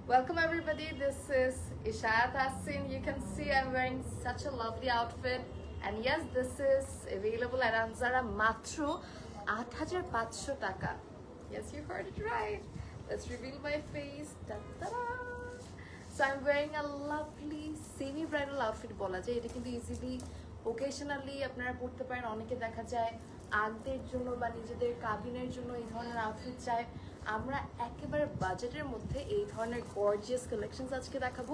Welcome everybody, this is Ishaat Hassin. You can see I'm wearing such a lovely outfit, and yes, this is available at Anzara matro 8500 টাকা. Yes, you heard it right. Let's reveal my face. Ta-da! So I'm wearing a lovely semi-bridal outfit bola jay. Eta kintu easily occasionally আপনারা পড়তে পারেন. অনেকে দেখা যায় আগদের জন্য বা নিজেদের কাবিনের জন্য এই ধরনের আউটফিট চায়. আমরা একেবারে বাজেটের মধ্যে এই ধরনের গর্জিয়াস কালেকশনস আজকে দেখাবো.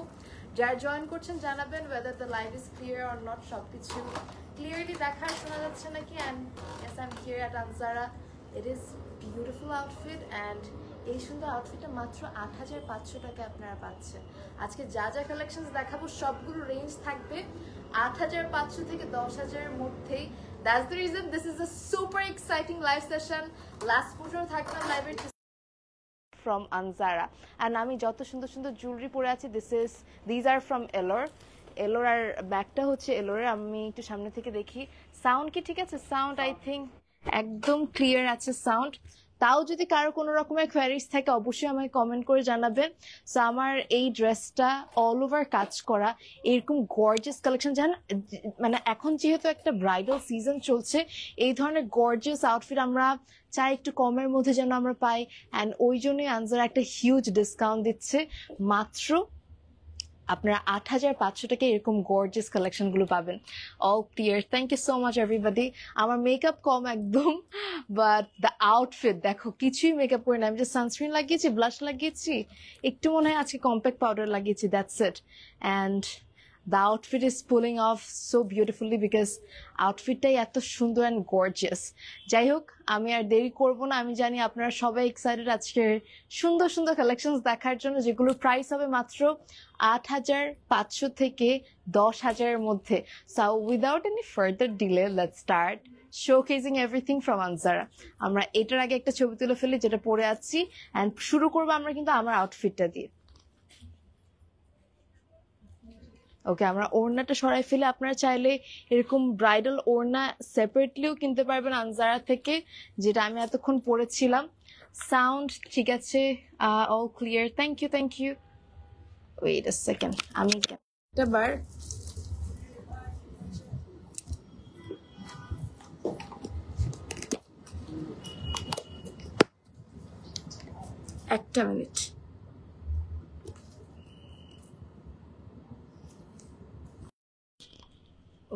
যারা জয়েন করছেন জানাবেন whether the light is clear or not, সবকিছু ক্লিয়ারলি দেখা শোনা যাচ্ছে নাকি. and yes, I'm here at Anzara. It is beautiful outfit and এই সুন্দর আউটফিটটা মাত্র 8500 টাকায় আপনারা পাচ্ছেন. আজকে যা যা কালেকশনস দেখাবো সবগুলো রেঞ্জ থাকবে 8500 থেকে 10000 এর মধ্যেই. That's the reason this is a super exciting live session. Last পর্যন্ত থাকবেন লাইভের from Anzara. and আমি যত সুন্দর সুন্দর জুয়েলারি পরে আছি these are from Elor আর ব্যাগটা হচ্ছে Elor এর. আমি একটু সামনে থেকে দেখি সাউন্ড কি ঠিক আছে. সাউন্ড আই থিংক একদম ক্লিয়ার আছে সাউন্ড. তাও যদি কারো কোনো রকমের কোয়ারিজ থাকে অবশ্যই আমাকে কমেন্ট করে জানাবেন. সো আমার এই ড্রেসটা অল ওভার কাজ করা এরকম গর্জিয়াস কালেকশন জানেন, মানে এখন যেহেতু একটা ব্রাইডাল সিজন চলছে এই ধরনের গর্জিয়াস আউটফিট আমরা চাই একটু কমের মধ্যে যেন আমরা পাই. অ্যান্ড ওই জন্যই আনজারা একটা হিউজ ডিসকাউন্ট দিচ্ছে. মাত্র আপনারা 8500 টাকায় এরকম গর্জিয়াস কালেকশনগুলো পাবেন. All clear. Thank you so much everybody. আমার মেকআপ কম একদম, বাট দ্য আউটফিট দেখো কিছুই মেকআপ করে না. আমি যে সানস্ক্রিন লাগিয়েছি, ব্লাশ লাগিয়েছি, একটু মনে হয় আজকে কম্প্যাক্ট পাউডার লাগিয়েছি, that's it. And the outfit is pulling off so beautifully because outfitটাই এত সুন্দর and gorgeous. যাই হোক আমি আর দেরি করব না. আমি জানি আপনারা সবাই এক্সাইটেড আজকের সুন্দর সুন্দর কালেকশনস দেখার জন্য, যেগুলোর প্রাইস হবে মাত্র 8500 থেকে 10000 এর মধ্যে. So without any further delay, let's start showcasing everything from Anzara. আমরা এটার আগে একটা ছবি তুলে ফেলি যেটা পরে আছি, and শুরু করব আমরা কিন্তু আমার আউটফিটটা দিয়ে. ওকে, আমরা ওড়নাটা সরাই ফেলে আপনারা চাইলে এরকম ব্রাইডাল ওড়না সেপারেটলিও কিনতে পারবেন আনজারা থেকে, যেটা আমি এতক্ষণ পরেছিলাম. সাউন্ড ঠিক আছে, all clear. Thank you. Wait a second, আমি একবার একটা মিনিট.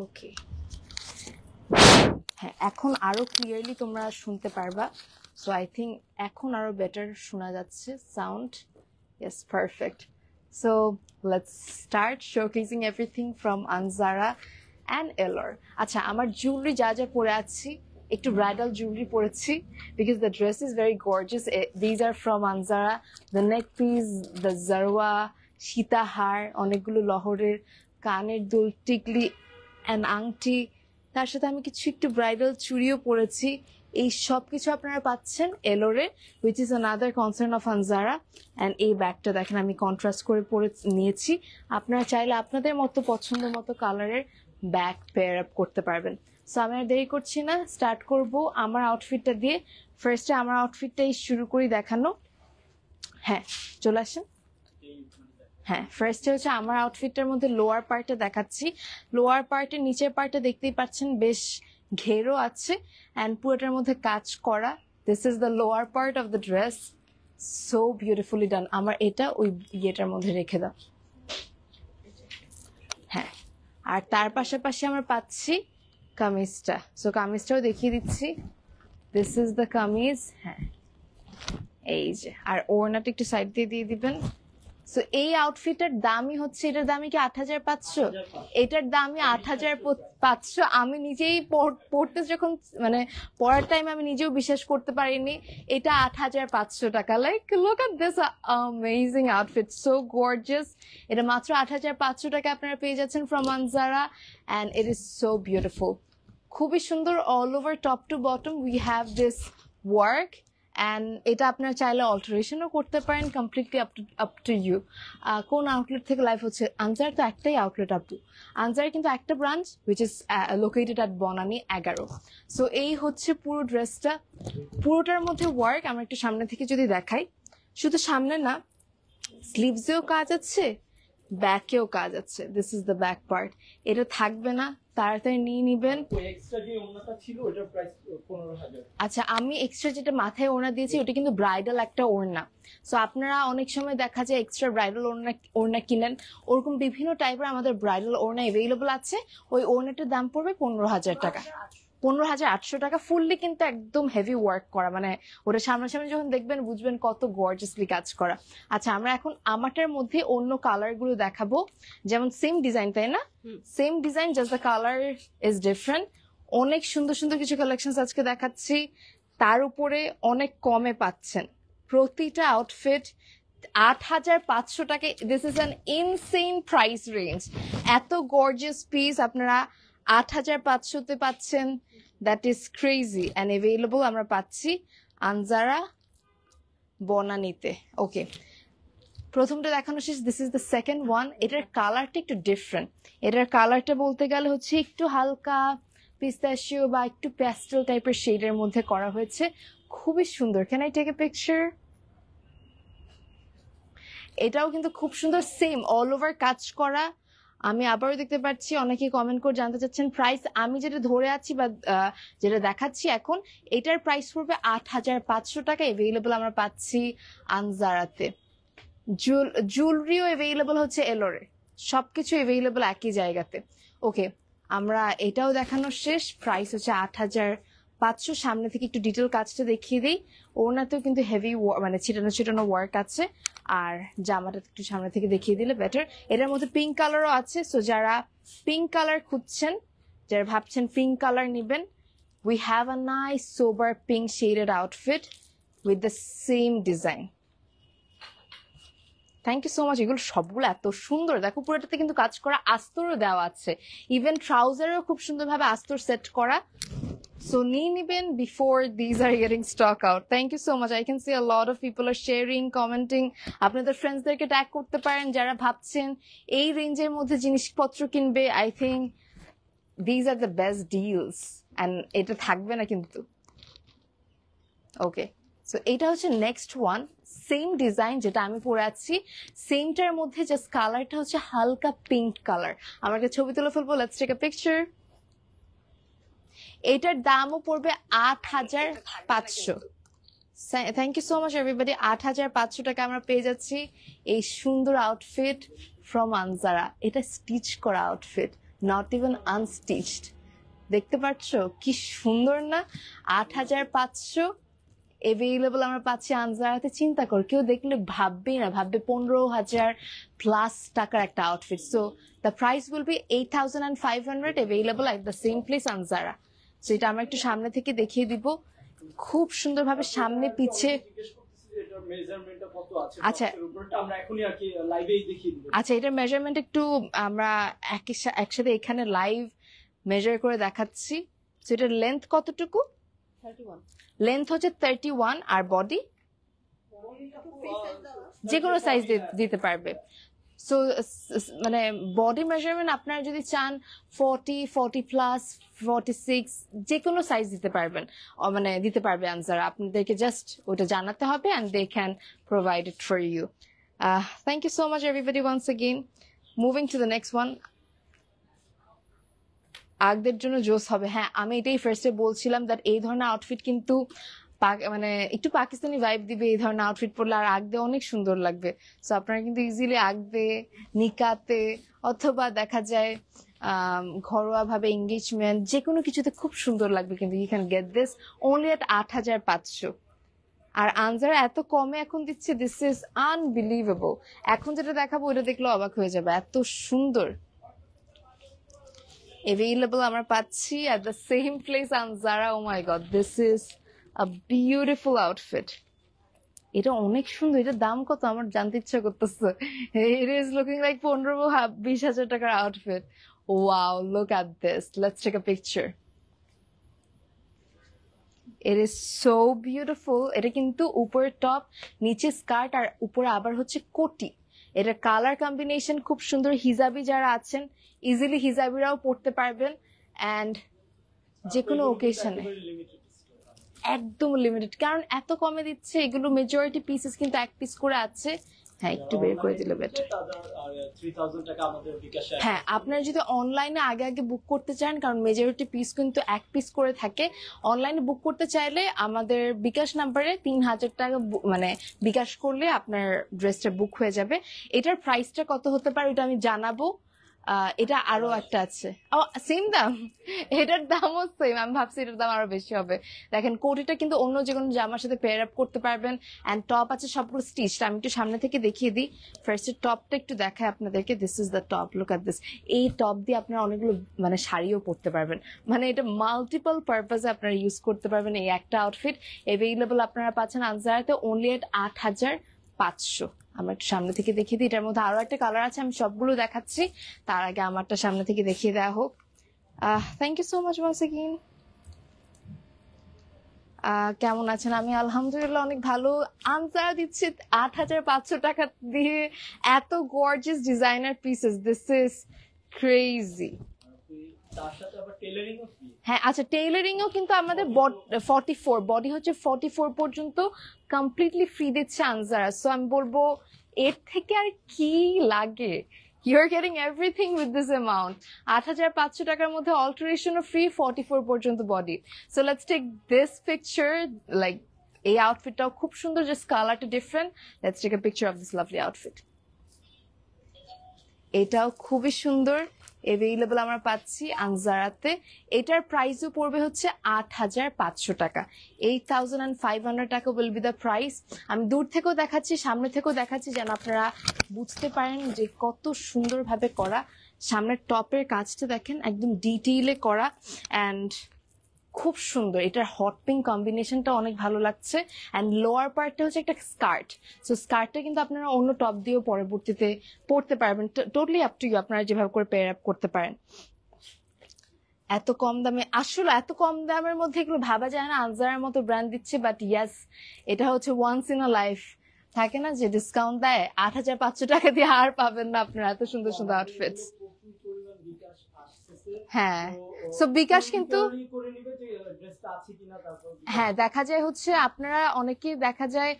ওকে, হ্যাঁ এখন আরো ক্লিয়ারলি তোমরা শুনতে পারবা. সো আই থিঙ্ক এখন আরো বেটার শোনা যাচ্ছে sound. Yes, perfect. So let's start showcasing everything from Anzara and Elor. আচ্ছা, আমার জুয়েলারি যা যা পরে আছি একটু ব্রাইডাল জুয়েলারি পরেছি because the dress is very gorgeous. These are from Anzara. The neck piece, the জারওয়া, সীতাহার, অনেকগুলো লহরের কানের দুল, টিকলি অ্যান্ড আংটি, তার সাথে আমি কিছু একটু ব্রাইডাল চুড়িও পরেছি. এই সব কিছু আপনারা পাচ্ছেন এলোরে, which is another concern of Anzara. And এই ব্যাগটা দেখেন আমি কন্ট্রাস্ট করে পরে নিয়েছি. আপনারা চাইলে আপনাদের মতো পছন্দ মতো কালারের ব্যাগ পেয়ার আপ করতে পারবেন. সো আমি আর দেরি করছি না, স্টার্ট করব আমার আউটফিটটা দিয়ে. ফার্স্টে আমার আউটফিটটাই শুরু করি দেখানো. হ্যাঁ চলে আসেন. হ্যাঁ, ফার্স্টে হচ্ছে আমার আউটফিটটার মধ্যে লোয়ার পার্টটা দেখাচ্ছি. লোয়ার পার্টের নিচের পার্টটা দেখতেই পাচ্ছেন বেশ ঘেরও আছে অ্যান্ড পুরোটার মধ্যে কাজ করা. This is the lower part of the dress. So beautifully done. আমার এটা ওই ইয়েটার মধ্যে রেখে দাও. হ্যাঁ, আর তার পাশাপাশি আমরা পাচ্ছি কামিজটা. সো কামিজটাও দেখিয়ে দিচ্ছি. This is the kameez. হ্যাঁ, এই যে, আর ওড়নাটা একটু সাইড দিয়ে দিবেন. সো এই আউটফিটের দামই হচ্ছে, এটার দামই কি 8500, এটার দামই 8500. আমি নিজেই পড়তে যখন মানে পড়ার টাইম আমি নিজেও বিশ্বাস করতে পারিনি এটা 8500 টাকা. Like look at this amazing outfit, so gorgeous. এটা মাত্র 8500 টাকা আপনারা পেয়ে যাচ্ছেন from Anzara and it is so beautiful. খুবই সুন্দর. All over top to bottom we have this work and এটা আপনারা চাইলে অল্টারেশনও করতে পারেন. Completely up to you. কোন আউটলেট থেকে লাইভ হচ্ছে? Anzara তো একটাই আউটলেট আপ টু. Anzara কিন্তু একটা branch which is located at Banani 11. So এই হচ্ছে পুরো ড্রেসটা, পুরোটার মধ্যে ওয়ার্ক. আমরা একটু সামনে থেকে যদি দেখাই, শুধু সামনে না স্লিভসেও কাজ আছে, ব্যাকেও কাজ আছে। This is the back part. এটা থাকবে না, তাড়াতাড়ি নিয়ে নিবেন। আচ্ছা, আমি এক্সট্রা যেটা মাথায় ওড়না দিয়েছি ওটা কিন্তু ব্রাইডাল একটা ওড়না। সো আপনারা অনেক সময় দেখা যায় এক্সট্রা ব্রাইডাল ওড়না কিনেন, ওরকম বিভিন্ন টাইপের আমাদের ব্রাইডাল ওড়না অ্যাভেলেবল আছে। ওই ওড়নাটার দাম পড়বে 15,000 টাকা, 15,800 টাকা। ফুললি কিন্তু একদম হেভি ওয়ার্ক করা, মানে ওটা সামনাসামনি যখন দেখবেন বুঝবেন কত গর্জিয়াসলি কাজ করা। আচ্ছা, আমরা এখন আমারটার মধ্যে অন্য কালার গুলো দেখাবো, যেমন সেম ডিজাইন, তাই না? Same design, just the colour is different. অনেক সুন্দর সুন্দর কিছু কালেকশন আজকে দেখাচ্ছি, তার উপরে অনেক কমে পাচ্ছেন। প্রতিটা আউটফিট 8,500 টাকা। This is an insane price range. এত গর্জিয়াস পিস আপনারা 8,500-তে পাচ্ছেন। That is crazy and available আমরা পাচ্ছি আনজারা বনানীতে। ওকে, প্রথমটা দেখানো শেষ। This is the second one. এটার কালারটা একটু ডিফারেন্ট। এটার কালারটা বলতে গেলে হচ্ছে একটু হালকা পিস্তাশিও বা একটু প্যাস্টেল টাইপের শেডের মধ্যে করা হয়েছে, খুবই সুন্দর। Can I take a picture? এটাও কিন্তু খুব সুন্দর, সেম অল ওভার কাজ করা। আমি আবারও দেখতে পাচ্ছি অনেকেই কমেন্ট করে জানতে চাচ্ছেন প্রাইস। আমি যেটা ধরে আছি বা যেটা দেখাচ্ছি এখন, এটার প্রাইস পড়বে 8,500 টাকা। অ্যাভেলেবল আমরা পাচ্ছি আনজারাতে। জুয়েলারিও অ্যাভেলেবল হচ্ছে এলোরে, সবকিছু অ্যাভেলেবল একই জায়গাতে। ওকে, আমরা এটাও দেখানো শেষ। প্রাইস হচ্ছে 8,500। সামনে থেকে একটু ডিটেল কাজটা দেখিয়ে দিই। ওনাতেও কিন্তু হেভি মানে ছিটানো ছিটানো ওয়ার্ক আছে, আর জামাটা একটু সামনে থেকে দেখিয়ে দিলে বেটার। এটার মধ্যে পিঙ্ক কালারও আছে। সো যারা পিঙ্ক কালার খুঁজছেন, যারা ভাবছেন পিঙ্ক কালার নেবেন, we have a nice sober pink shaded outfit with the same design. Thank you so much. এগুলো সবগুলো এত সুন্দর, দেখো পুরোটাতে কিন্তু কাজ করা, আস্তরও দেওয়া আছে। ইভেন ট্রাউজারেও খুব সুন্দরভাবে আস্তর সেট করা। So নিয়ে নিবেন before these are getting stock out. Thank you so much. I can see a lot of people are sharing, commenting. আপনাদের ফ্রেন্ডসদেরকে ট্যাগ করতে পারেন যারা ভাবছেন এই রেঞ্জের মধ্যে জিনিসপত্র কিনবে। I think these are the best deals and এটা থাকবে না কিন্তু। ওকে, সো এটা হচ্ছে নেক্সট ওয়ান। সেম ডিজাইন যেটা আমি পরে আছি, সেমটার মধ্যে জাস্ট কালারটা হচ্ছে হালকা পিঙ্ক কালার। আমাকে ছবি তুলে ফেলবো। Let's take a picture. এটার দামও পড়বে 8,500। Thank you so much everybody. 8,500 টাকা আমরা পেয়ে যাচ্ছি এই সুন্দর আউটফিট ফ্রম আনজারা। এটা স্টিচ করা আউটফিট, নট ইভেন আনস্টিচড। দেখতে পাচ্ছ কি সুন্দর না? 8,500 অ্যাভেলেবল আমরা পাচ্ছি আনজারাতে। চিন্তা কর, কেউ দেখলে ভাববেই না, ভাববে 15,000 প্লাস টাকার একটা outfit. So the price will be 8,500 available at the same place Anzara. So এটা আমরা একটু সামনে থেকে দেখিয়ে দিব খুব সুন্দরভাবে, সামনে পিছে। আচ্ছা আচ্ছা, এটার মেজারমেন্ট একটু আমরা একসাথে এখানে লাইভ মেজার করে দেখাচ্ছি। সো এটার লেন্থ কতটুকু? 31। লেন্থ হচ্ছে 31, আর বডি যে কোনো সাইজ দিতে পারবে। সো মানে বডি মেজারমেন্ট আপনারা যদি চান 40, 40 প্লাস, 46 যে কোনো সাইজ দিতে পারবেন, মানে দিতে পারবে আনজারা। আপনাদেরকে জাস্ট ওটা জানাতে হবে and they can provide it for you. Thank you so much everybody once again. Moving to the next one. আগদের জন্য জোস হবে। হ্যাঁ, আমি এটাই ফার্স্টে বলছিলাম দ্যাট এই ধরনের আউটফিট কিন্তু মানে একটু পাকিস্তানি ভাইব দিবে এই ধরনের আউটফিট পরলে, আর আগদে অনেক সুন্দর লাগবে। সো আপনারা কিন্তু ইজিলি আগদে, নিকাতে, অথবা দেখা যায় ঘরোয়া ভাবে এঙ্গেজমেন্ট, যে কোনো কিছুতে খুব সুন্দর লাগবে। কিন্তু you can get this only at 8,500। আর আনজারা এত কমে এখন দিচ্ছে, দিস ইজ আনবিলিভেবল। এখন যেটা দেখাবো ওটা দেখলে অবাক হয়ে যাবে, এত সুন্দর। অ্যাভেলেবল আমরা পাচ্ছি at the same place Anjara. Oh my god, this is a beautiful outfit. এটা অনেক সুন্দর। এটার দাম কত আমার জানতে ইচ্ছা করতেছে। It is looking like 15,000-20,000 টাকার outfit. Wow, look at this. Let's take a picture. It is so beautiful. এটা কিন্তু উপরে টপ, নিচে স্কার্ট, আর উপরে আবার হচ্ছে কোটি। এটা কালার কম্বিনেশন খুব সুন্দর। হিজাবি যারা আছেন ইজিলি হিজাবিরাও পড়তে পারবেন, অ্যান্ড যে কোনো ওকেশনে একদম লিমিটেড, কারণ এত কমে দিচ্ছে। এগুলো মেজরিটি পিসেস কিন্তু এক পিস করে আছে, হ্যাঁ একটু বের করে দিলে বেটার। 3000 টাকা আমাদের বিকাশে। হ্যাঁ আপনারা যদি অনলাইনে আগে আগে বুক করতে চান, কারণ মেজরিটি পিস কিন্তু এক পিস করে থাকে, অনলাইনে বুক করতে চাইলে আমাদের বিকাশ নাম্বারে 3000 টাকা মানে বিকাশ করলে আপনার ড্রেসটা বুক হয়ে যাবে। এটার প্রাইসটা কত হতে পারে এটা আমি জানাবো। এটা আরো একটা আছে, সেম দাম, এটার দামও সেম। আমি ভাবছি এটার দাম আরো বেশি হবে। দেখেন কোটিটা কিন্তু অন্য যে কোনো জামার সাথে পেয়ার আপ করতে পারবেন। এন্ড টপ আছে সবগুলো স্টিচড। আমি একটু সামনে থেকে দেখিয়ে দিই। ফার্স্টে টপটা একটু দেখায় আপনাদেরকে। This is the top, look at this. এই টপ দিয়ে আপনারা অনেকগুলো মানে শাড়িও পরতে পারবেন, মানে এটা মাল্টিপল পারপাসে আপনারা ইউজ করতে পারবেন। এই একটা আউটফিট এভেইলেবল আপনারা পাচ্ছেন আনজারাতে অনলি এট 8500। আমার একটু সামনে থেকে দেখিয়ে দিই। এটার মধ্যে আরো একটা কালার আছে, আমি সবগুলো দেখাচ্ছি। তার আগে আমারটা সামনে থেকে দেখিয়ে দেওয়া হোক। Thank you so much once again. কেমন আছেন? আমি আলহামদুলিল্লাহ অনেক ভালো। আনজারা দিচ্ছে 8500 টাকা দিয়ে এত gorgeous designer pieces. This is crazy. তার সাথে আবার টেইলারিংও ফ্রি। হ্যাঁ আচ্ছা, টেইলারিংও কিন্তু আমাদের 44 বডি হচ্ছে 44 পর্যন্ত কমপ্লিটলি ফ্রি দিচ্ছে আনজারা। সো আমি বলবো এর থেকে আর কি লাগে? You are getting everything with this amount. 8500 টাকার মধ্যে অল্টারেশনও ফ্রি, 44 পর্যন্ত body. So let's take this picture. Like এই আউটফিটটাও খুব সুন্দর, জাস্ট কালারটা different. Let's take a picture of this lovely outfit. এটাও খুবই সুন্দর, এভেইলেবল আমরা পাচ্ছি আনজারাতে। এটার প্রাইসও পড়বে হচ্ছে 8500 টাকা। 8500 টাকা উইল বি দ্য প্রাইস। আমি দূর থেকেও দেখাচ্ছি, সামনে থেকেও দেখাচ্ছি, যেন আপনারা বুঝতে পারেন যে কত সুন্দরভাবে করা। সামনের টপের কাজটা দেখেন, একদম ডিটেইলে করা অ্যান্ড খুব সুন্দর। এটার হট পিঙ্ক কম্বিনেশনটা অনেক ভালো লাগছে। অ্যান্ড লোয়ার পার্টটা হচ্ছে একটা স্কার্ট। সো স্কার্টটা কিন্তু আপনারা অন্য টপ দিয়েও পরবর্তীতে পরতে পারবেন। টোটালি আপ টু ইউ, আপনারা যেভাবে করে পেয়ার আপ করতে পারেন। এত কম দামে, আসলে এত কম দামের মধ্যে এগুলো ভাবা যায় না আনজারার মতো ব্র্যান্ড দিচ্ছে। বাট ইয়াস, এটা হচ্ছে ওয়ান্স ইন আ লাইফ। থাকে না যে ডিসকাউন্ট দেয়, 8500 টাকা দিয়ে আর পাবেন না আপনারা এত সুন্দর সুন্দর আউটফিটস। হ্যাঁ সো বিকাশ কিন্তু হ্যাঁ দেখা যায় হচ্ছে আপনারা অনেকেই দেখা যায়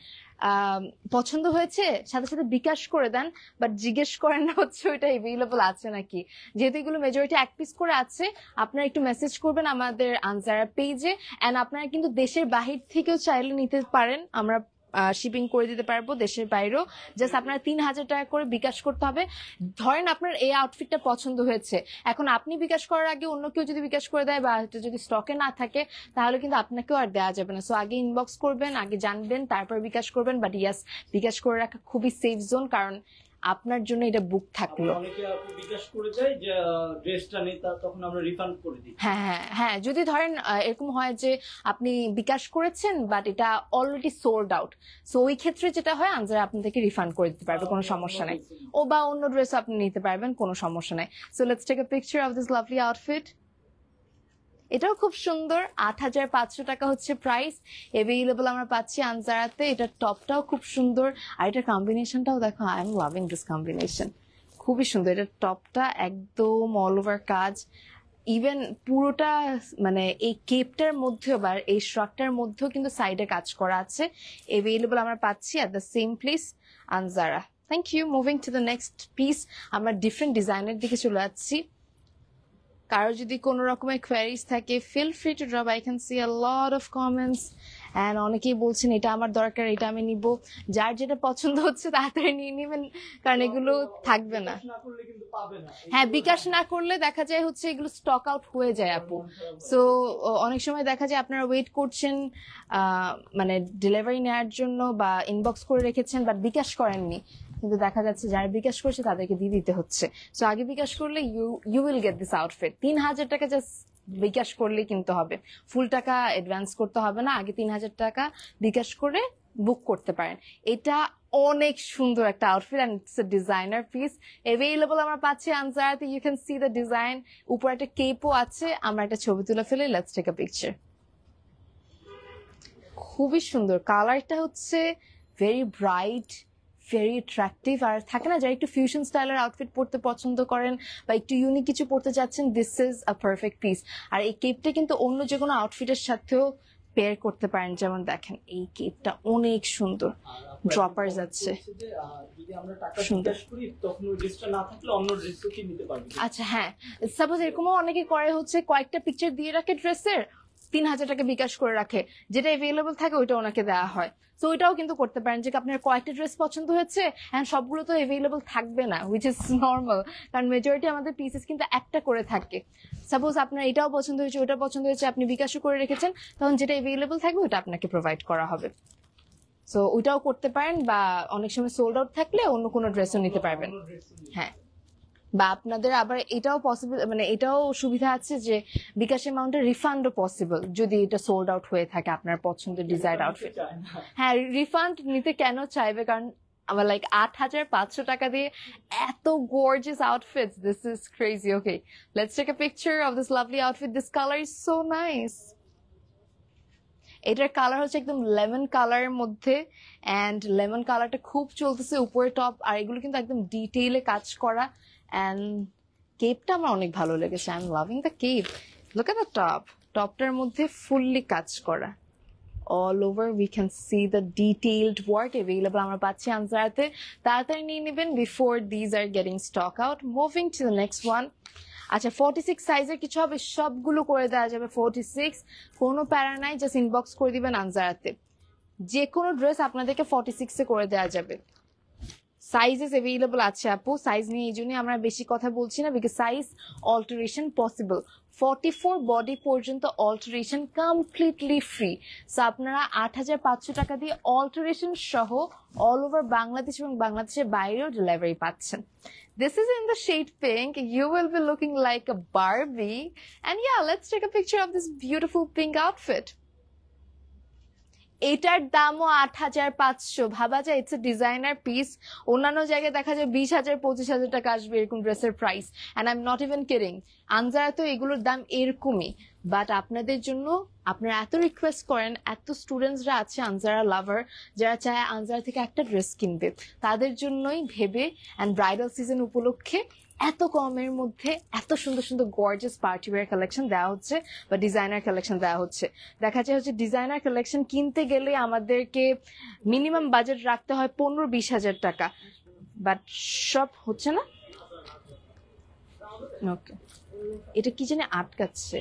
পছন্দ হয়েছে সাথে সাথে বিকাশ করে দেন, বাট জিজ্ঞেস করেন না হচ্ছে ওইটা এভেইলেবল আছে নাকি। যেহেতু এগুলো মেজরিটি এক পিস করে আছে, আপনারা একটু মেসেজ করবেন আমাদের আনজারা পেজে। অ্যান্ড আপনারা কিন্তু দেশের বাহির থেকেও চাইলে নিতে পারেন, আমরা শিপিং করে দিতে পারবো দেশের বাইরেও। জাস্ট আপনারা 3000 টাকা করে বিকাশ করতে হবে। ধরেন আপনার এই আউটফিটটা পছন্দ হয়েছে, এখন আপনি বিকাশ করার আগে অন্য কেউ যদি বিকাশ করে দেয় বা এটা যদি স্টকে না থাকে, তাহলে কিন্তু আপনাকেও আর দেওয়া যাবে না। সো আগে ইনবক্স করবেন, আগে জানবেন, তারপর বিকাশ করবেন। বাট ইয়াস, বিকাশ করে রাখা খুবই সেফ জোন, কারণ আপনার জন্য এটা বুক থাকলো। অনেকে আপনি বিকাশ করে যায় যে ড্রেসটা নেই, তখন আমরা রিফান্ড করে দিই। হ্যাঁ হ্যাঁ হ্যাঁ, যদি ধরেন এরকম হয় যে আপনি বিকাশ করেছেন বাট এটা অলরেডি সোল্ড আউট, সো ওই ক্ষেত্রে যেটা হয় আনজারা আপনাদেরকে রিফান্ড করে দিতে পারবে, কোনো সমস্যা নাই। ও বা অন্য ড্রেসও আপনি নিতে পারবেন, কোনো সমস্যা নাই। So let's take a picture of this lovely outfit. এটাও খুব সুন্দর, 8500 টাকা হচ্ছে প্রাইস। এভেইলেবল আমরা পাচ্ছি আনজারাতে। এটার টপটাও খুব সুন্দর, আর এটার কম্বিনেশনটাও দেখো, I am loving this combination, খুবই সুন্দর। এটার টপটা একদম অল ওভার কাজ, ইভেন পুরোটা মানে এই কেপটার মধ্যেও বা এই শ্রাকটার মধ্যেও কিন্তু সাইডে কাজ করা আছে। এভেইলেবল আমরা পাচ্ছি at the same place Anzara. Thank you. Moving to the next piece, আমরা ডিফারেন্ট ডিজাইনের দিকে চলে যাচ্ছি। কারো যদি কোনো রকমের কোয়ারিজ থাকে, feel free to drop. I can see a lot of comments and অনেকেই বলছেন এটা আমার দরকার, এটা আমি নিব। যার যেটা পছন্দ হচ্ছে তাড়াতাড়ি নিয়ে নেবেন, কারণ এগুলো থাকবে না। হ্যাঁ, বিকাশ না করলে দেখা যায় হচ্ছে এগুলো স্টক আউট হয়ে যায় আপু। সো অনেক সময় দেখা যায় আপনারা ওয়েট করছেন মানে ডেলিভারি নেওয়ার জন্য বা ইনবক্স করে রেখেছেন, বাট বিকাশ করেননি, কিন্তু দেখা যাচ্ছে যারা বিকাশ করছে তাদেরকে দিয়ে দিতে হচ্ছে। সো আগে বিকাশ করলে you will get this outfit. 3000 টাকা জাস্ট বিকাশ করলেই কিনতে হবে, ফুল টাকা অ্যাডভান্স করতে হবে না। আগে 3000 টাকা বিকাশ করে বুক করতে পারেন। এটা অনেক সুন্দর একটা outfit and it's a designer piece. Available আমরা পাচ্ছি আনজারাতে। You can see the design. উপরে একটা কেপও আছে, আমরা একটা ছবি তুলে ফেলে। Let's take a picture. খুবই সুন্দর, কালারটা হচ্ছে ভেরি ব্রাইট, ভেরি অ্যাট্রাকটিভ। আর থাকে না যারা একটু ফিউশন স্টাইলের আউটফিট পরতে পছন্দ করেন বা একটু ইউনিক কিছু পরতে চাচ্ছেন, this is a perfect piece. আর এই কেপটা কিন্তু অন্য যে কোনো আউটফিটের সাথেও পেয়ার করতে পারেন। যেমন দেখেন এই কেপটা অনেক সুন্দর, ড্রপার যাচ্ছে, যদি আমরা টাকা বিকাশ করি তখন ওই ড্রেসটা না থাকলে অন্য ড্রেসও কি নিতে পারবে? আচ্ছা হ্যাঁ, সাপোজ এরকমও অনেকে করে হচ্ছে কয়েকটা পিকচার দিয়ে রাখে ড্রেসের, 3000 টাকা বিকাশ করে রাখে, যেটা অ্যাভেলেবল থাকে ওইটা ওনাকে দেওয়া হয়। তো ওইটাও কিন্তু করতে পারেন, যে আপনার কয়েকটা ড্রেস পছন্দ হয়েছে এন্ড সবগুলো তো অ্যাভেলেবল থাকবে না, হুইচ ইজ নর্মাল, কারণ মেজরিটি আমাদের পিসেস কিন্তু একটা করে থাকে। সাপোজ আপনার এটাও পছন্দ হয়েছে, ওটা পছন্দ হয়েছে, আপনি বিকাশও করে রেখেছেন, তখন যেটা অ্যাভেলেবল থাকবে ওটা আপনাকে প্রোভাইড করা হবে। সো ওইটাও করতে পারেন, বা অনেক সময় সোল্ড আউট থাকলে অন্য কোনো ড্রেসও নিতে পারবেন। হ্যাঁ, বা আপনাদের আবার এটাও পসিবল, মানে এটাও সুবিধা আছে যে বিকাশ অ্যামাউন্টের রিফান্ডও পসিবল যদি এটা সোল্ড আউট হয়ে থাকে আপনার পছন্দের ডিজায়ার্ড আউটফিট। হ্যাঁ, রিফান্ড নিতে কেন চাইবে, কারণ আমার লাইক 8500 টাকা দিয়ে এত gorgeous outfits, this is crazy. Okay, let's take a picture of this lovely outfit, this colour is so nice. এটার কালার হচ্ছে একদম লেমন কালারের মধ্যে, অ্যান্ড লেমন কালারটা খুব চলতেছে উপরে টপ, আর এগুলো কিন্তু একদম ডিটেইলে কাজ করা। অ্যান্ড কেপটা আমার অনেক ভালো লেগেছে, I am loving the cape. Look at the top, টপটার মধ্যে ফুললি কাজ করা, all over we can see the detailed work available আমরা পাচ্ছি আনজারাতে। তাড়াতাড়ি নিয়ে নেবেন before these are getting stock out. Moving to the next one. আচ্ছা, 46 সাইজের কিছু হবে, সবগুলো করে দেওয়া যাবে 46, কোনো প্যারা নাই, জাস্ট ইনবক্স করে দিবেন আনজারাতে। যে কোনো ড্রেস আপনাদেরকে 46-এ করে দেওয়া যাবে। সাইজেস অ্যাভেলেবল আছে আপু, সাইজ নিয়ে এই জন্যই আমরা বেশি কথা বলছি না, because size alteration possible. 44 body পর্যন্ত অল্টারেশন কমপ্লিটলি ফ্রি। সো আপনারা 8500 টাকা দিয়ে অল্টারেশন সহ অল ওভার বাংলাদেশ এবং বাংলাদেশের বাইরেও ডেলিভারি পাচ্ছেন। This is in the shade pink. You will be looking like a Barbie. And yeah, let's take a picture of this beautiful pink outfit. এটার দামও 8500। ভাবা যায় ইটস এ ডিজাইনার পিস। অন্যান্য জায়গায় দেখা যায় 20000 25000 টাকা আসবে এরকম ড্রেসের price, and I am not even kidding. Anzara তো এগুলোর দাম এরকমই, বাট আপনাদের জন্য আপনারা এত রিকোয়েস্ট করেন, এত স্টুডেন্টসরা আছে আনজারা লাভার যারা চায় আনজারা থেকে একটা ড্রেস কিনবে, তাদের জন্যই ভেবে অ্যান্ড ব্রাইডাল সিজন উপলক্ষে এত কমের মধ্যে এত সুন্দর সুন্দর গর্জিয়াস পার্টি ওয়্যার কালেকশন দেওয়া হচ্ছে, বা ডিজাইনার কালেকশন দেওয়া হচ্ছে। দেখা যায় হচ্ছে ডিজাইনার কালেকশন কিনতে গেলে আমাদেরকে মিনিমাম বাজেট রাখতে হয় 15-20 হাজার টাকা, বাট সব হচ্ছে না। ওকে, এটা কি জানি আটকাচ্ছে,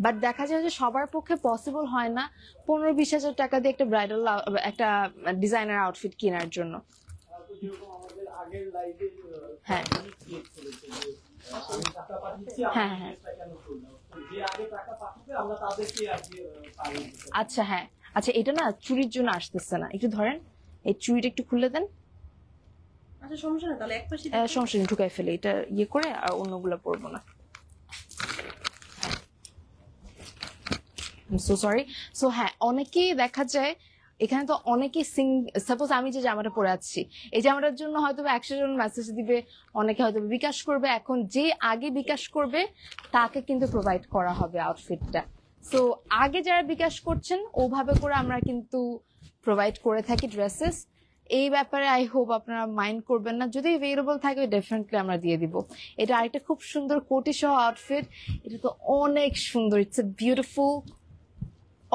বাট দেখা যায় যে সবার পক্ষে পসিবল হয় না 15-20 হাজার টাকা দিয়ে একটা ব্রাইডাল একটা ডিজাইনার আউটফিট কেনার জন্য। হ্যাঁ হ্যাঁ হ্যাঁ, আচ্ছা হ্যাঁ, আচ্ছা এটা না চুরির জন্য আসতেছে না, একটু ধরেন এই চুরিটা একটু খুলে দেন। আচ্ছা সমস্যা না, তাহলে এক পাশে সমস্যা নেই, ঢুকাই ফেলে এটা ইয়ে করে, আর অন্যগুলো পরবো না। So sorry. সো হ্যাঁ, অনেকেই দেখা যায় এখানে তো অনেকেই সাপোজ আমি যে জামাটা পরে আছি, এই জামাটার জন্য হয়তো 100 জন মেসেজ দিবে, অনেকে হয়তো বিকাশ করবে। এখন যে আগে বিকাশ করবে তাকে কিন্তু প্রোভাইড করা হবে আউটফিটটা। সো আগে যারা বিকাশ করছেন ওভাবে করে আমরা কিন্তু প্রোভাইড করে থাকি ড্রেসেস। এই ব্যাপারে আই হোপ আপনারা মাইন্ড করবেন না, যদি অ্যাভেলেবল থাকে ডেফিনেটলি আমরা দিয়ে দিব। এটা আরেকটা খুব সুন্দর কোটি সহ আউটফিট, এটা তো অনেক সুন্দর, it's a beautiful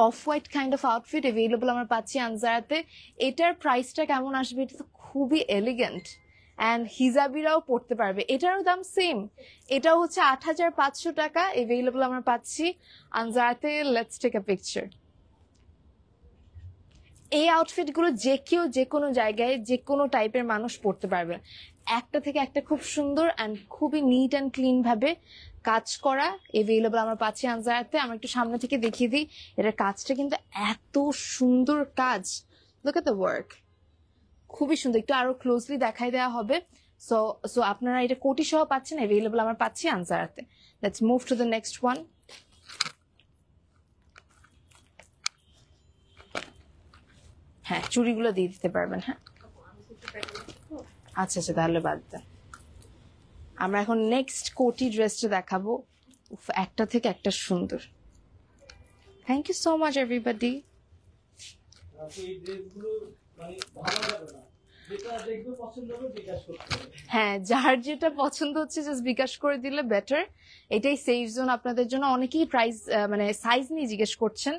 off white kind of outfit available আমরা পাচ্ছি আনজারাতে। এটার প্রাইসটা কেমন আসবে, এটা তো খুবই এলিগেন্ট, অ্যান্ড হিজাবিরাও পড়তে পারবে। এটারও দাম সেম, এটাও হচ্ছে 8500 টাকা অ্যাভেলেবল আমরা পাচ্ছি আনজারাতে। Let's take a picture. এই আউটফিটগুলো যে কেউ যে কোনো জায়গায় যে কোনো টাইপের মানুষ পরতে পারবে, একটা থেকে একটা খুব সুন্দর অ্যান্ড খুবই নিট অ্যান্ড ক্লিন ভাবে কাজ করা অ্যাভেলেবল আমরা পাচ্ছি আনজারাতে। আমরা একটু সামনে থেকে দেখিয়ে দিই, এটার কাজটা কিন্তু এত সুন্দর কাজ, লুক এট দ্য ওয়ার্ক, খুবই সুন্দর। একটু আরো ক্লোজলি দেখাই দেওয়া হবে। সো আপনারা এটা কোটি সহ পাচ্ছেন, অ্যাভেলেবল আমরা পাচ্ছি আনজারাতে। Let's move to the next one. হ্যাঁ, চুড়িগুলো দিয়ে দিতে পারবেন। হ্যাঁ আচ্ছা আচ্ছা, তাহলে বাদ দেন। আমরা এখন নেক্সট কোটি ড্রেসটা দেখাবো, একটা থেকে একটা সুন্দর। Thank you so much everybody. যেটা দেখবে পছন্দ হবে বিকাশ করতে হবে। হ্যাঁ, যার যেটা পছন্দ হচ্ছে জাস্ট বিকাশ করে দিলে বেটার। এটাই সেফ জোন আপনাদের জন্য। অনেকেই প্রাইস মানে সাইজ নিয়ে জিজ্ঞেস করছেন।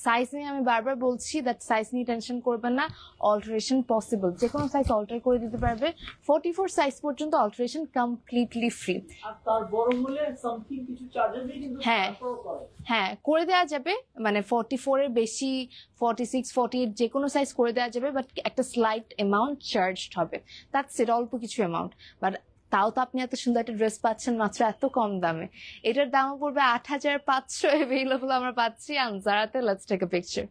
সাইজ নিয়ে আমি বারবার বলছি দ্যাট সাইজ নিয়ে টেনশন করবেন না, অল্টারেশন পসিবল, যে কোনো সাইজ অল্টার করে দিতে পারবে। 44 সাইজ পর্যন্ত অল্টারেশন কমপ্লিটলি ফ্রি। আর তার বড় হলে সামথিং কিছু চার্জেস কিন্তু হ্যাঁ। তারপরও করে। হ্যাঁ, করে দেওয়া যাবে, মানে 44 এর বেশি 46 48 যে কোনো সাইজ করে দেওয়া যাবে, বাট একটা স্লাইট অ্যামাউন্ট চার্জড হবে, দ্যাটস ইট, অল্প কিছু অ্যামাউন্ট। বাট তাও তো আপনি এত সুন্দর একটা ড্রেস পাচ্ছেন মাত্র এত কম দামে। এটার দামও পড়বে 8500। অ্যাভেলেবল আমরা পাচ্ছি আনজারাতে। Let's take a picture.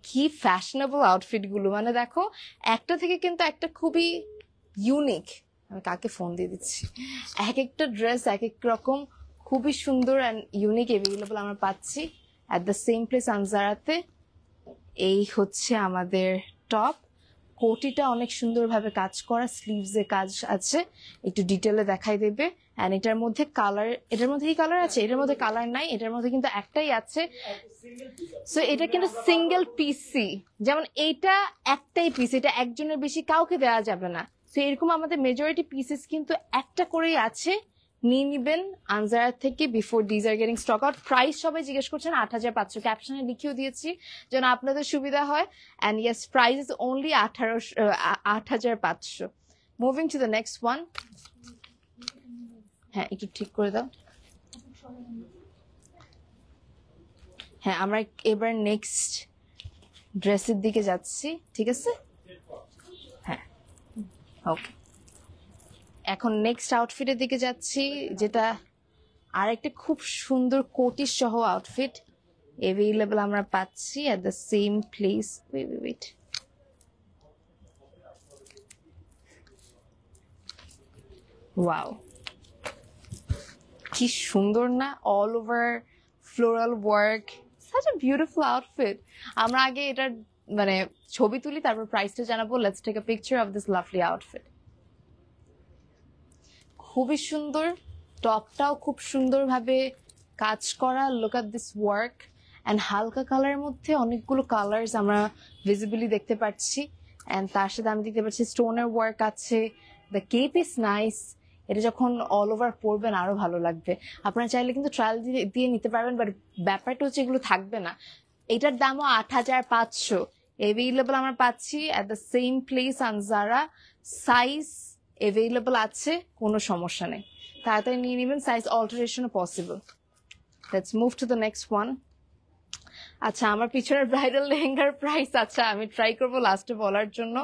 কি ফ্যাশনেবল আউটফিট গুলো, মানে দেখো একটা থেকে কিন্তু একটা খুবই ইউনিক। আমি কাকে ফোন দিয়ে দিচ্ছি, এক একটা ড্রেস এক এক রকম, খুবই সুন্দর অ্যান্ড ইউনিক অ্যাভেলেবল আমরা পাচ্ছি অ্যাট দ্য সেম প্লেস আনজারাতে। এই হচ্ছে আমাদের টপ। কোটিটা অনেক সুন্দরভাবে কাজ করা, স্লিভসে কাজ আছে, একটু ডিটেলে দেখাই দেবে। অ্যান্ড এটার মধ্যে কালার, এটার মধ্যে কি কালার আছে? এটার মধ্যে কালার নাই, এটার মধ্যে কিন্তু একটাই আছে। সো এটা কিন্তু সিঙ্গেল পিসি, যেমন এইটা একটাই পিস, এটা একজনের বেশি কাউকে দেওয়া যাবে না। সো এরকম আমাদের মেজরিটি পিসেস কিন্তু একটা করেই আছে, নিয়ে নিবেন আনজারা থেকে before these are getting stock out. Price সবাই জিজ্ঞেস করছেন 8500, ক্যাপশনে লিখেও দিয়েছি যেন আপনাদের সুবিধা হয়। And yes, price is only 8500। Moving to the next one. হ্যাঁ, একটু ঠিক করে দাও। হ্যাঁ, আমরা এবার নেক্সট ড্রেসের দিকে যাচ্ছি, ঠিক আছে? হ্যাঁ, ওকে। এখন নেক্সট আউটফিটের দিকে যাচ্ছি, যেটা আরেকটা খুব সুন্দর কোটি সহ আউটফিট অ্যাভেলেবল আমরা পাচ্ছি at the same place. Wait, wow, কি সুন্দর না, all over floral work, such a beautiful outfit. আমরা আগে এটার মানে ছবি তুলি, তারপর প্রাইসটা জানাবো। Let's take a picture of this lovely outfit. খুবই সুন্দর, টপটাও খুব সুন্দরভাবে কাজ করা। Look at this work. And হালকা কালারের মধ্যে অনেকগুলো কালার্স আমরা ভিজিবলি দেখতে পাচ্ছি। অ্যান্ড তার সাথে আমি দেখতে পাচ্ছি স্টোনের ওয়ার্ক আছে। The cape is nice. এটা যখন অল ওভার পরবেন আরো ভালো লাগবে। আপনারা চাইলে কিন্তু ট্রায়াল দিয়ে নিতে পারবেন, বাট ব্যাপারটা হচ্ছে এগুলো থাকবে না। এটার দামও 8500। অ্যাভেলেবল আমরা পাচ্ছি at the same place Anzara. Size available আছে, কোনো সমস্যা নেই, তাড়াতাড়ি নিয়ে নেবেন। সাইজ অল্টারেশনও possible. Let's move to the next one. আচ্ছা, আমার পিছনের ব্রাইডাল লেহেঙ্গার প্রাইস, আচ্ছা আমি ট্রাই করবো লাস্টে বলার জন্য।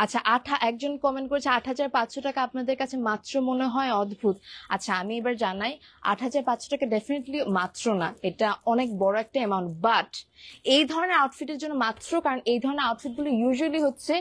আচ্ছা, একজন কমেন্ট করেছে 8500 টাকা আপনাদের কাছে মাত্র মনে হয়, অদ্ভুত। আচ্ছা, আমি এবার জানাই 8500 টাকা ডেফিনেটলি মাত্র না, এটা অনেক বড় একটা অ্যামাউন্ট। বাট এই ধরনের আউটফিটের জন্য মাত্র, কারণ এই ধরনের আউটফিটগুলো ইউজুয়ালি হচ্ছে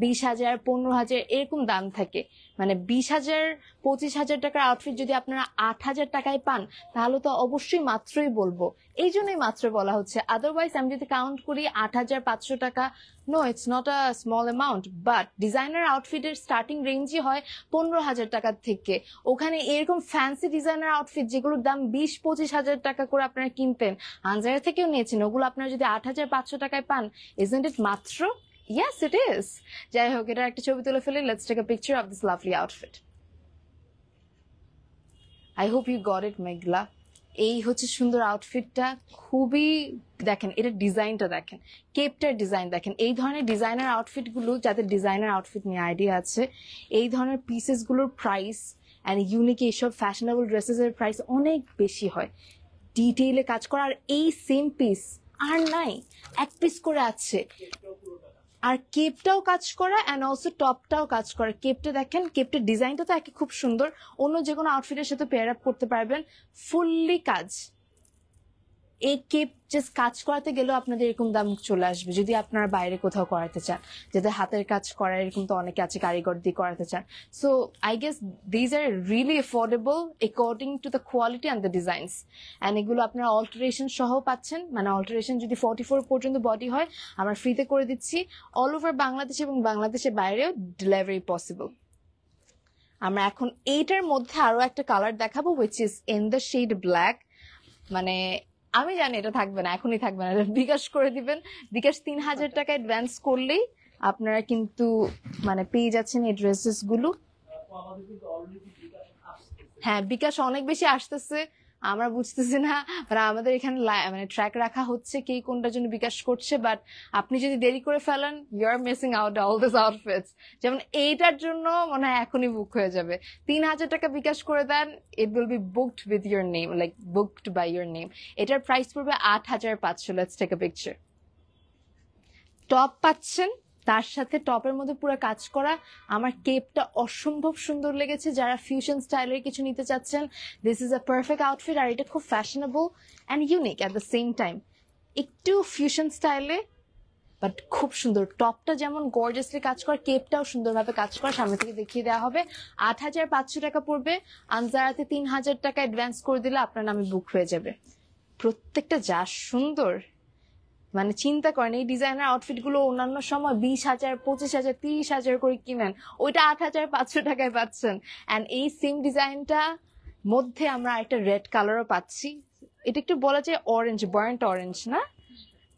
20,000 15,000 এরকম দাম থাকে। মানে 20,000 25,000 টাকার আউটফিট যদি আপনারা 8,000 টাকায় পান, তাহলে তো অবশ্যই মাত্রই বলবো, এই জন্যই মাত্র বলা হচ্ছে। আদারওয়াইজ আমি যদি কাউন্ট করি 8500 টাকা, no, it's not a small amount. But designer আউটফিটের স্টার্টিং রেঞ্জই হয় 15,000 টাকার থেকে। ওখানে এরকম ফ্যান্সি ডিজাইনার আউটফিট যেগুলোর দাম 20-25,000 টাকা করে আপনারা কিনতেন, আনজারা থেকেও নিয়েছেন, ওগুলো আপনারা যদি 8500 টাকায় পান, ইজন্ট ইট মাত্র? Yes, it is. যাই হোক, এটার একটা ছবি তুলে ফেলি। Let's take a picture of this lovely outfit. I hope you got it, মেঘলা। এই হচ্ছে সুন্দর আউটফিটটা, খুবই, দেখেন এটা ডিজাইনটা দেখেন, কেপটার ডিজাইন দেখেন। এই ধরনের ডিজাইনার আউটফিট গুলো, যাদের ডিজাইনার আউটফিট নিয়ে আইডিয়া আছে, এই ধরনের পিসেস গুলোর প্রাইস অ্যান্ড ইউনিক এইসব ফ্যাশনেবল ড্রেসেস এর প্রাইস অনেক বেশি হয়। ডিটেইলে কাজ করা, আর এই সেম পিস আর নাই, এক পিস করে আছে। আর কেপটাও কাজ করা অ্যান্ড অলসো টপটাও কাজ করা। কেপটা দেখেন, কেপটার ডিজাইনটা তো একে খুব সুন্দর, অন্য যে কোনো আউটফিটের সাথে পেয়ার আপ করতে পারবেন। ফুললি কাজ, এই কেপ জাস্ট কাজ করাতে গেলেও আপনাদের এরকম দাম চলে আসবে। যদি আপনারা বাইরে কোথাও করাতে চান, যাদের হাতের কাজ করা এরকম তো অনেকে আছে, কারিগর দিয়ে করাতে চান। So I guess these are really affordable according to the quality and the designs. And এগুলো আপনারা অল্টারেশন সহ পাচ্ছেন, মানে অল্টারেশন যদি 44 পর্যন্ত বডি হয় আমরা ফ্রিতে করে দিচ্ছি। অল ওভার বাংলাদেশ এবং বাংলাদেশের বাইরেও ডেলিভারি পসিবল। আমরা এখন এইটার মধ্যে আরো একটা কালার দেখাবো, which is in the shade black. মানে আমি জানি এটা থাকবে না, এখনই থাকবে না, এটা বিকাশ করে দিবেন। বিকাশ 3000 টাকা অ্যাডভান্স করলেই আপনারা কিন্তু মানে পেয়ে যাচ্ছেন এই ড্রেসেস গুলো। আমাদের কিন্তু অলরেডি বিকাশ আসছে। হ্যাঁ, বিকাশ অনেক বেশি আসতেছে, আমরা বুঝতেছি না, মানে আমাদের এখানে মানে ট্র্যাক রাখা হচ্ছে কে কোনটার জন্য বিকাশ করছে, বাট আপনি যদি দেরি করে ফেলেন you are missing out all this outfits. যেমন এইটার জন্য মনে হয় এখনই বুক হয়ে যাবে। 3000 টাকা বিকাশ করে দেন, it will be booked with your name, like booked by your name. এটার প্রাইস পড়বে 8500। Let's take a picture. Top পাচ্ছেন, তার সাথে টপের মধ্যে পুরো কাজ করা। আমার কেপটা অসম্ভব সুন্দর লেগেছে। যারা ফিউশন স্টাইলের কিছু নিতে চাচ্ছেন, this is a perfect outfit. আর এটা খুব fashionable and unique at the same time, একটু ফিউশন স্টাইলে বাট খুব সুন্দর। টপটা যেমন গর্জিয়াসলি কাজ করা, কেপটাও সুন্দরভাবে কাজ করা। সামনে থেকে দেখিয়ে দেওয়া হবে। 8500 টাকা পড়বে। আনজারাতে 3000 টাকা অ্যাডভান্স করে দিলে আপনার নামে বুক হয়ে যাবে। প্রত্যেকটা যা সুন্দর, মানে চিন্তা করেন এই ডিজাইনার আউটফিট গুলো অন্যান্য সময় 20,000, 25,000, 30,000 করে কিনেন, ওইটা 8500 টাকায় পাচ্ছেন। অ্যান্ড এই সেম ডিজাইনটা মধ্যে আমরা একটা রেড কালারও পাচ্ছি। এটা একটু বলা যায় অরেঞ্জ, বার্ন্ট অরেঞ্জ না,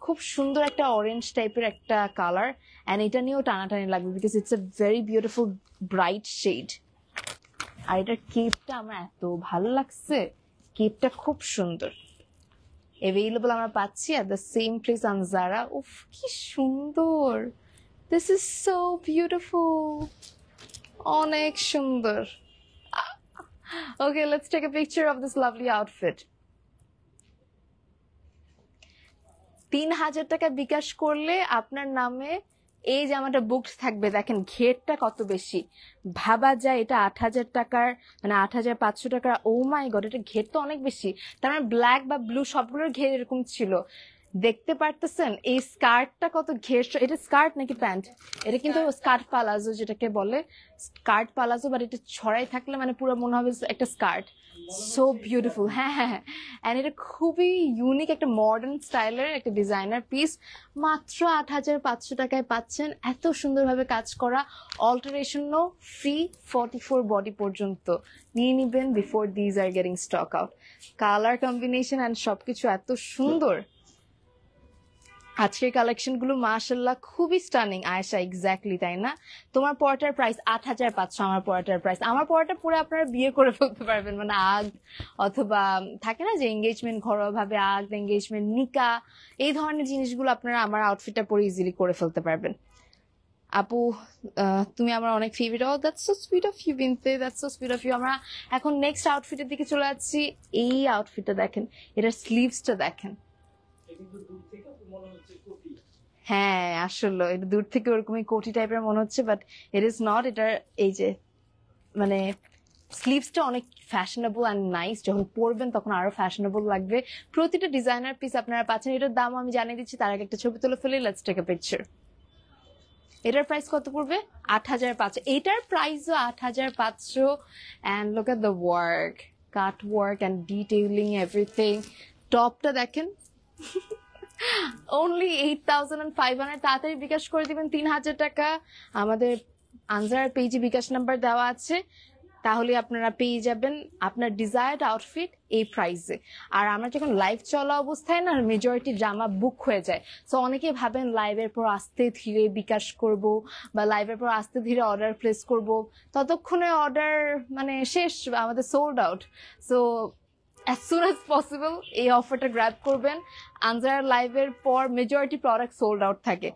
খুব সুন্দর একটা অরেঞ্জ টাইপের একটা কালার। অ্যান্ড এটা নিয়েও টানাটানি লাগবে because it's a very beautiful bright shade. আর এটার কেপটা আমার এত ভালো লাগছে, কেপটা খুব সুন্দর। অ্যাভেলেবল আমরা পাচ্ছি at the same place on Zara. উফ কি সুন্দর, this is so beautiful, অনেক সুন্দর। Okay, let's take a picture of this lovely outfit. 3000 টাকা বিকাশ করলে আপনার নামে এই জামাটা বুকড থাকবে। দেখেন ঘেরটা কত বেশি, ভাবা যায় এটা 8000 টাকার, মানে 8500 টাকার। ও মাই গড, এটা ঘের তো অনেক বেশি। তার মানে ব্ল্যাক বা ব্লু সবগুলোর ঘের এরকম ছিল। দেখতে পারতেছেন এই স্কার্টটা কত ঘের। এটা স্কার্ট নাকি প্যান্ট? এটা কিন্তু স্কার্ট পালাজো যেটাকে বলে, স্কার্ট পালাজো, বাট এটা ছড়াই থাকলে মানে পুরো মনে হবে একটা স্কার্ট। So beautiful. হ্যাঁ হ্যাঁ হ্যাঁ, অ্যান্ড এটা খুবই ইউনিক একটা মডার্ন স্টাইলের একটা ডিজাইনার পিস। মাত্র 8500 টাকায় পাচ্ছেন, এত সুন্দরভাবে কাজ করা, অল্টারেশনও ফ্রি 44 বডি পর্যন্ত। নিয়ে নিবেন before these are getting stock out. Colour combination and সবকিছু এত সুন্দর। আজকের কালেকশন গুলো মাশাআল্লাহ খুবই স্টানিং। আয়েশা, এক্স্যাক্টলি তাই না? তোমার পরাটার প্রাইস 8500, আমার পরাটার প্রাইস। আমার পরাটা পরে আপনারা বিয়ে করে ফেলতে পারবেন, মানে আগ অথবা থাকে না যে এঙ্গেজমেন্ট, ঘরোয়া ভাবে আগ, এঙ্গেজমেন্ট, নিকা, এই ধরনের জিনিসগুলো আপনারা আমার আউটফিটটা পরে ইজিলি করে ফেলতে পারবেন। আপু তুমি আমার অনেক favourite. Oh that's so sweet of you Binte, that's so sweet of you. আমরা এখন নেক্সট আউটফিটের দিকে চলে যাচ্ছি। এই আউটফিটটা দেখেন, এটার স্লিভসটা দেখেন। হ্যাঁ আসলে এটা দূর থেকে ওরকমই কোটি টাইপের মনে হচ্ছে, বাট ইট ইজ নট। এটার এই যে মানে স্লিভসটা অনেক ফ্যাশনেবল অ্যান্ড নাইস, যখন পরবেন তখন আরো ফ্যাশনেবল লাগবে। প্রতিটা ডিজাইনার পিস আপনারা পাচ্ছেন। এটার দাম আমি জানিয়ে দিচ্ছি, তার আগে একটা ছবি তুলে ফেলি। Let's take a picture. এটার প্রাইস কত পড়বে? 8500। এটার প্রাইসও 8500। And look at the work, cut work and detailing everything. টপটা দেখেন, only 8500। তাড়াতাড়ি বিকাশ করে দিবেন 3000 টাকা। আমাদের আনজারার পেজে বিকাশ নাম্বার দেওয়া আছে, তাহলে আপনারা পেয়ে যাবেন আপনার ডিজায়ার্ড আউটফিট এই প্রাইসে। আর আমরা যখন লাইভ চলা অবস্থায় না মেজরিটি জামা বুক হয়ে যায়। সো অনেকেই ভাবেন লাইভের পর আস্তে ধীরে বিকাশ করব বা লাইভের পর আস্তে ধীরে অর্ডার প্লেস করব, ততক্ষণে অর্ডার মানে শেষ, আমাদের sold out. So as soon as possible এই অফারটা গ্র্যাব করবেন। আনজার লাইভের পর মেজরিটি প্রোডাক্ট সোল্ড আউট থাকে।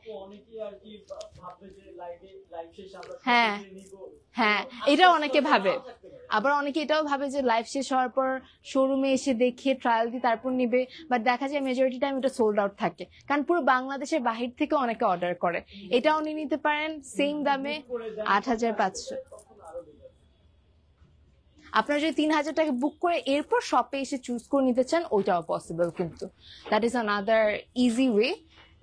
হ্যাঁ হ্যাঁ, এটা অনেকে ভাবে। আবার অনেকে এটাও ভাবে যে লাইভ শেষ হওয়ার পর শোরুমে এসে দেখে ট্রায়াল দিয়ে তারপর নিবে, বাট দেখা যায় মেজরিটি টাইম এটা সোল্ড আউট থাকে, কারণ পুরো বাংলাদেশের বাহির থেকে অনেকে অর্ডার করে। এটাও নিয়ে নিতে পারেন সেম দামে 8500। আপনারা যদি 3000 টাকা বুক করে এরপর শপে এসে চুজ করে নিতে চান, ওইটাও পসিবল, কিন্তু that is another easy way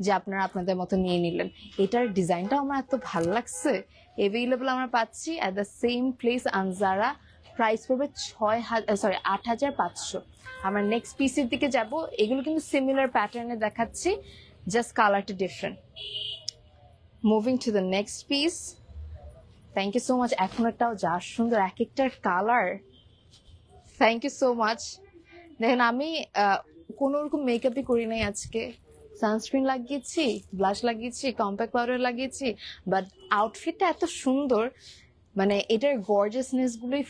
যে আপনারা আপনাদের মতো নিয়ে নিলেন। এটার ডিজাইনটাও আমার এত ভালো লাগছে। অ্যাভেলেবল আমরা পাচ্ছি at the same place Anzara. Price পড়বে 8500। আমরা নেক্সট পিসের দিকে যাব। এগুলো কিন্তু সিমিলার প্যাটার্নে দেখাচ্ছি, জাস্ট কালারটা different. Moving to the next piece. Thank you so much. এখন একটাও যা সুন্দর, এক একটার কালার। Thank you so much. দেখেন আমি কোনো রকম মেকআপই করি নাই আজকে, সানস্ক্রিন লাগিয়েছি, ব্লাশ লাগিয়েছি, কম্প্যাক্ট পাউডার লাগিয়েছি, বাট আউটফিটটা এত সুন্দর, মানে এটার গর্জিয়াসনেস গুলোই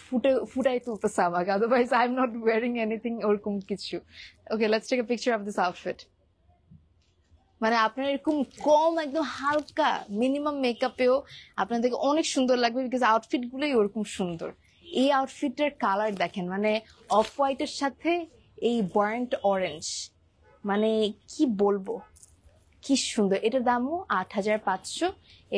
ফুটাই তুলতেছে আমাকে, otherwise I am not wearing anything ওরকম কিছু। Okay, let's take a picture of this outfit. মানে আপনার এরকম কম একদম হালকা মিনিমাম মেকআপেও আপনাদেরকে অনেক সুন্দর লাগবে, বিকজ আউটফিট গুলোই ওরকম সুন্দর। এই আউটফিটের কালার দেখেন, মানে অফ হোয়াইটের সাথে এই বার্ন্ট অরেঞ্জ, মানে কি বলবো, কি সুন্দর। এটার দামও ৮৫০০।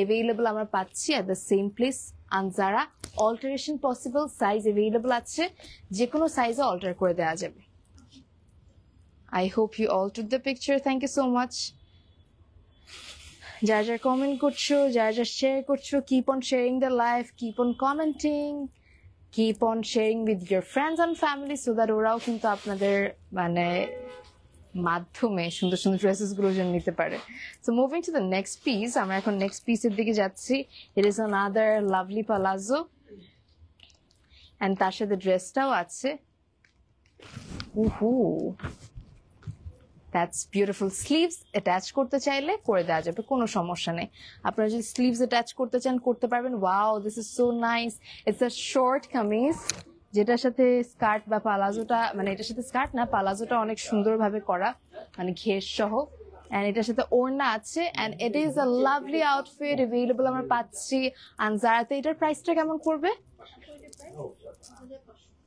এভেইলেবল আমরা পাচ্ছি at the same place Anzara. Alteration possible, size available আছে, যে কোনো সাইজে অল্টার করে দেওয়া যাবে। I hope you all took the picture. Thank you so much. যারা যারা কমেন্ট করছো, যারা যারা শেয়ার করছো, keep on sharing the live, keep on commenting, keep on sharing with your friends and family, so that ওরাও কিন্তু আপনাদের মানে মাধ্যমে সুন্দর সুন্দর ড্রেসেস গুলো যেন নিতে পারে। So moving to the next piece, আমরা এখন নেক্সট পিসের দিকে যাচ্ছি। It is another lovely palazzo, and তার সাথে ড্রেসটাও আছে। উহু, দ্যাটস বিউটিফুল। স্লিভস অ্যাটাচ করতে চাইলে করে দেওয়া যাবে, কোনো সমস্যা নেই। আপনারা যদি স্লিভস অ্যাটাচ করতে চান করতে পারবেন। Wow, this is so nice. It's a short kameez, যেটার সাথে স্কার্ট বা পালাজোটা, মানে এটার সাথে স্কার্ট না, পালাজোটা অনেক সুন্দরভাবে করা, মানে ঘের সহ, অ্যান্ড এটার সাথে ওড়না আছে, and it is a lovely outfit. Available আমরা পাচ্ছি আনজারাতে। এটার প্রাইসটা কেমন পড়বে?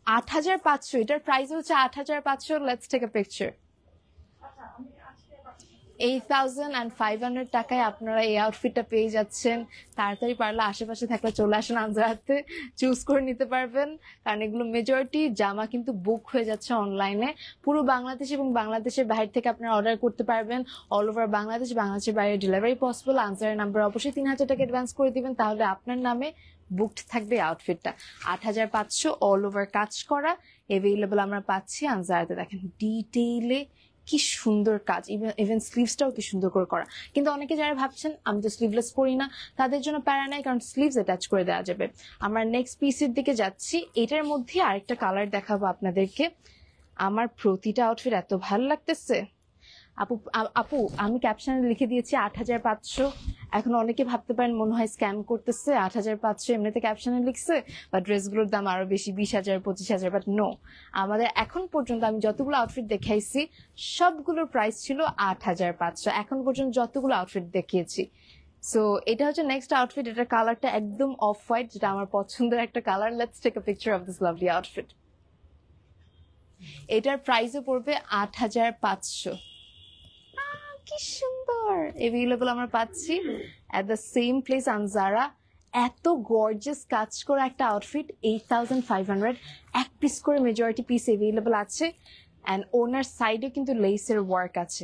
৮৫০০। এটার প্রাইস হচ্ছে ৮৫০০। Let's take a picture. 8,500 টাকায় আপনারা এই আউটফিটটা পেয়ে যাচ্ছেন। তাড়াতাড়ি পারলে আশেপাশে থাকলে চলে আসেন আনজারাতে, চুজ করে নিতে পারবেন, কারণ এগুলো মেজরিটি জামা কিন্তু বুক হয়ে যাচ্ছে অনলাইনে। পুরো বাংলাদেশ এবং বাংলাদেশের বাইরে থেকে আপনারা অর্ডার করতে পারবেন। অল ওভার বাংলাদেশ, বাংলাদেশের বাইরে ডেলিভারি পসিবল। আনজারের নাম্বার অবশ্যই ৩০০০ টাকা অ্যাডভান্স করে দিবেন, তাহলে আপনার নামে বুকড থাকবে আউটফিটটা। ৮৫০০ অল ওভার কাজ করা, এভেইলেবল আমরা পাচ্ছি আনজারাতে। দেখেন ডিটেইলে কি সুন্দর কাজ, ইভেন স্লিভসটাও কি সুন্দর করে করা। কিন্তু অনেকে যারা ভাবছেন আমি তো স্লিভলেস পরি না, তাদের জন্য প্যারা নাই, কারণ স্লিভস অ্যাটাচ করে দেওয়া যাবে। আমরা নেক্সট পিসের দিকে যাচ্ছি। এটার মধ্যে আরেকটা কালার দেখাবো আপনাদেরকে। আমার প্রতিটা আউটফিট এত ভালো লাগতেছে। আপু আমি ক্যাপশনে লিখে দিয়েছি ৮৫০০। এখন অনেকে ভাবতে পারেন মনে হয় স্ক্যাম করতেছে, ৮৫০০ এমনিতে ক্যাপশনে লিখছে, বা ড্রেসগুলোর দাম আরো বেশি, ২০,০০০, ২৫,০০০, বাট নো, আমাদের এখন পর্যন্ত আমি যতগুলো আউটফিট দেখাইছি সবগুলোর প্রাইস ছিল ৮৫০০ এখন পর্যন্ত যতগুলো আউটফিট দেখিয়েছি। সো এটা হচ্ছে নেক্সট আউটফিট। এটার কালারটা একদম অফ হোয়াইট, যেটা আমার পছন্দের একটা colour. Let's take a picture of this lovely outfit. এটার প্রাইসও পড়বে ৮৫০০। কি সুন্দর। এভেইলেবল আমরা পাচ্ছি at the same place Anzara. এত গর্জিয়াস কাজ করা একটা আউটফিট, 8,500। এক পিস করে মেজরিটি পিস এভেইলেবল আছে, অ্যান্ড ওনার সাইডে কিন্তু লেসের ওয়ার্ক আছে।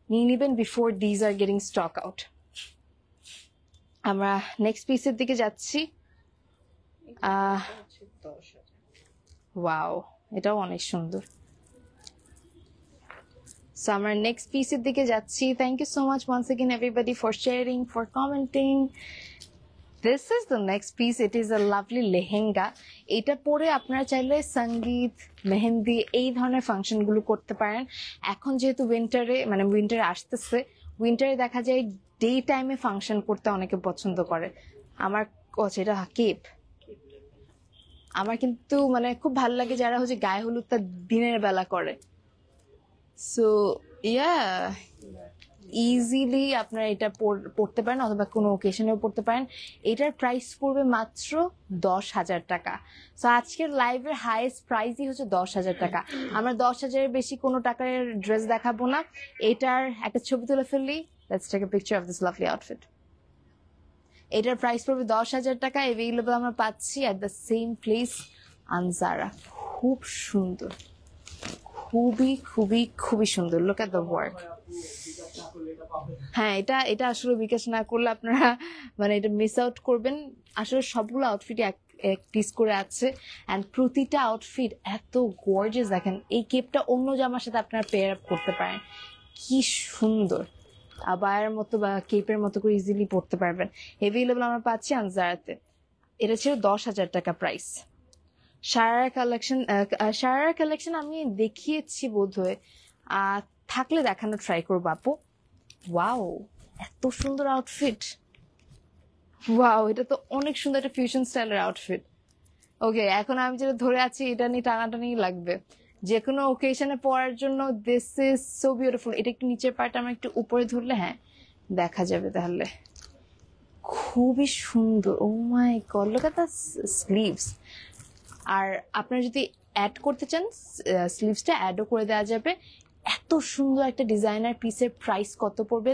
নিয়ে নেবেন before these are getting stock out. আমরা নেক্সট পিসের দিকে যাচ্ছি। ওয়াও, এটাও অনেক সুন্দর। So আমরা নেক্সট পিসের দিকে যাচ্ছি। Thank you so much once again everybody for sharing, for commenting. This is the next piece. It is a lovely lehenga. এটা পরে আপনারা চাইলে সঙ্গীত, মেহেন্দি এই ধরনের ফাংশনগুলো করতে পারেন। এখন যেহেতু উইন্টারে আসতেছে, উইন্টারে দেখা যায় ডে টাইমে ফাংশন করতে অনেকে পছন্দ করে। আমার এটা কেপ, আমার কিন্তু মানে খুব ভালো লাগে যারা হচ্ছে গায়ে হলুদটা দিনের বেলা করে। সো ইজিলি আপনারা এটা পড়তে পারেন, অথবা কোনো ওকেশনেও পড়তে পারেন। এটার প্রাইস পড়বে মাত্র 10,000 টাকা। সো আজকের লাইভের হাইয়েস্ট প্রাইসই হচ্ছে 10,000 টাকা। আমরা 10,000-এর বেশি কোনো টাকার ড্রেস দেখাবো না। এটার একটা ছবি তুলে ফেললি। Let's take a picture of this lovely outfit. এটার প্রাইস পড়বে 10,000 টাকা। এভেইলেবল আমরা পাচ্ছি at the same place Anzara. খুব সুন্দর, খুবই খুবই খুবই সুন্দর। Look at the work. হ্যাঁ, এটা আসলে বিকাশ না করলে আপনারা মানে এটা মিস আউট করবেন। আসলে সবগুলো আউটফিট এক পিস করে আছে, অ্যান্ড প্রতিটা আউটফিট এত গর্জিয়াস। দেখেন এই কেপটা অন্য জামার সাথে আপনারা পেয়ার আপ করতে পারেন, কি সুন্দর। আবায়ের মতো বা কেপের মতো করে ইজিলি পড়তে পারবেন। এভেইলেবল আমরা পাচ্ছি আনজারাতে। এটা ছিল 10,000 টাকা প্রাইস। সারারা কালেকশন আমি দেখিয়েছি বোধহয়। থাকলে দেখানো ট্রাই করবো আপু। ওয়াও, এত সুন্দর আউটফিট। ওয়াও, এটা তো অনেক সুন্দর একটা ফিউশন স্টাইলের আউটফিট। ওকে, এখন আমি যেটা ধরে আছি এটা নিয়ে টানাটানি লাগবে যে কোনো ওকেশনে পরার জন্য। This is so beautiful. এটা একটু নিচের পার্ট আমরা একটু উপরে ধরলে হ্যাঁ দেখা যাবে তাহলে। খুবই সুন্দর। Oh my God, look at the sleeves. আর আপনারা যদি অ্যাড করতে চান স্লিভসটা অ্যাডও করে দেওয়া যাবে। এত সুন্দর একটা ডিজাইনার পিসের প্রাইস কত পড়বে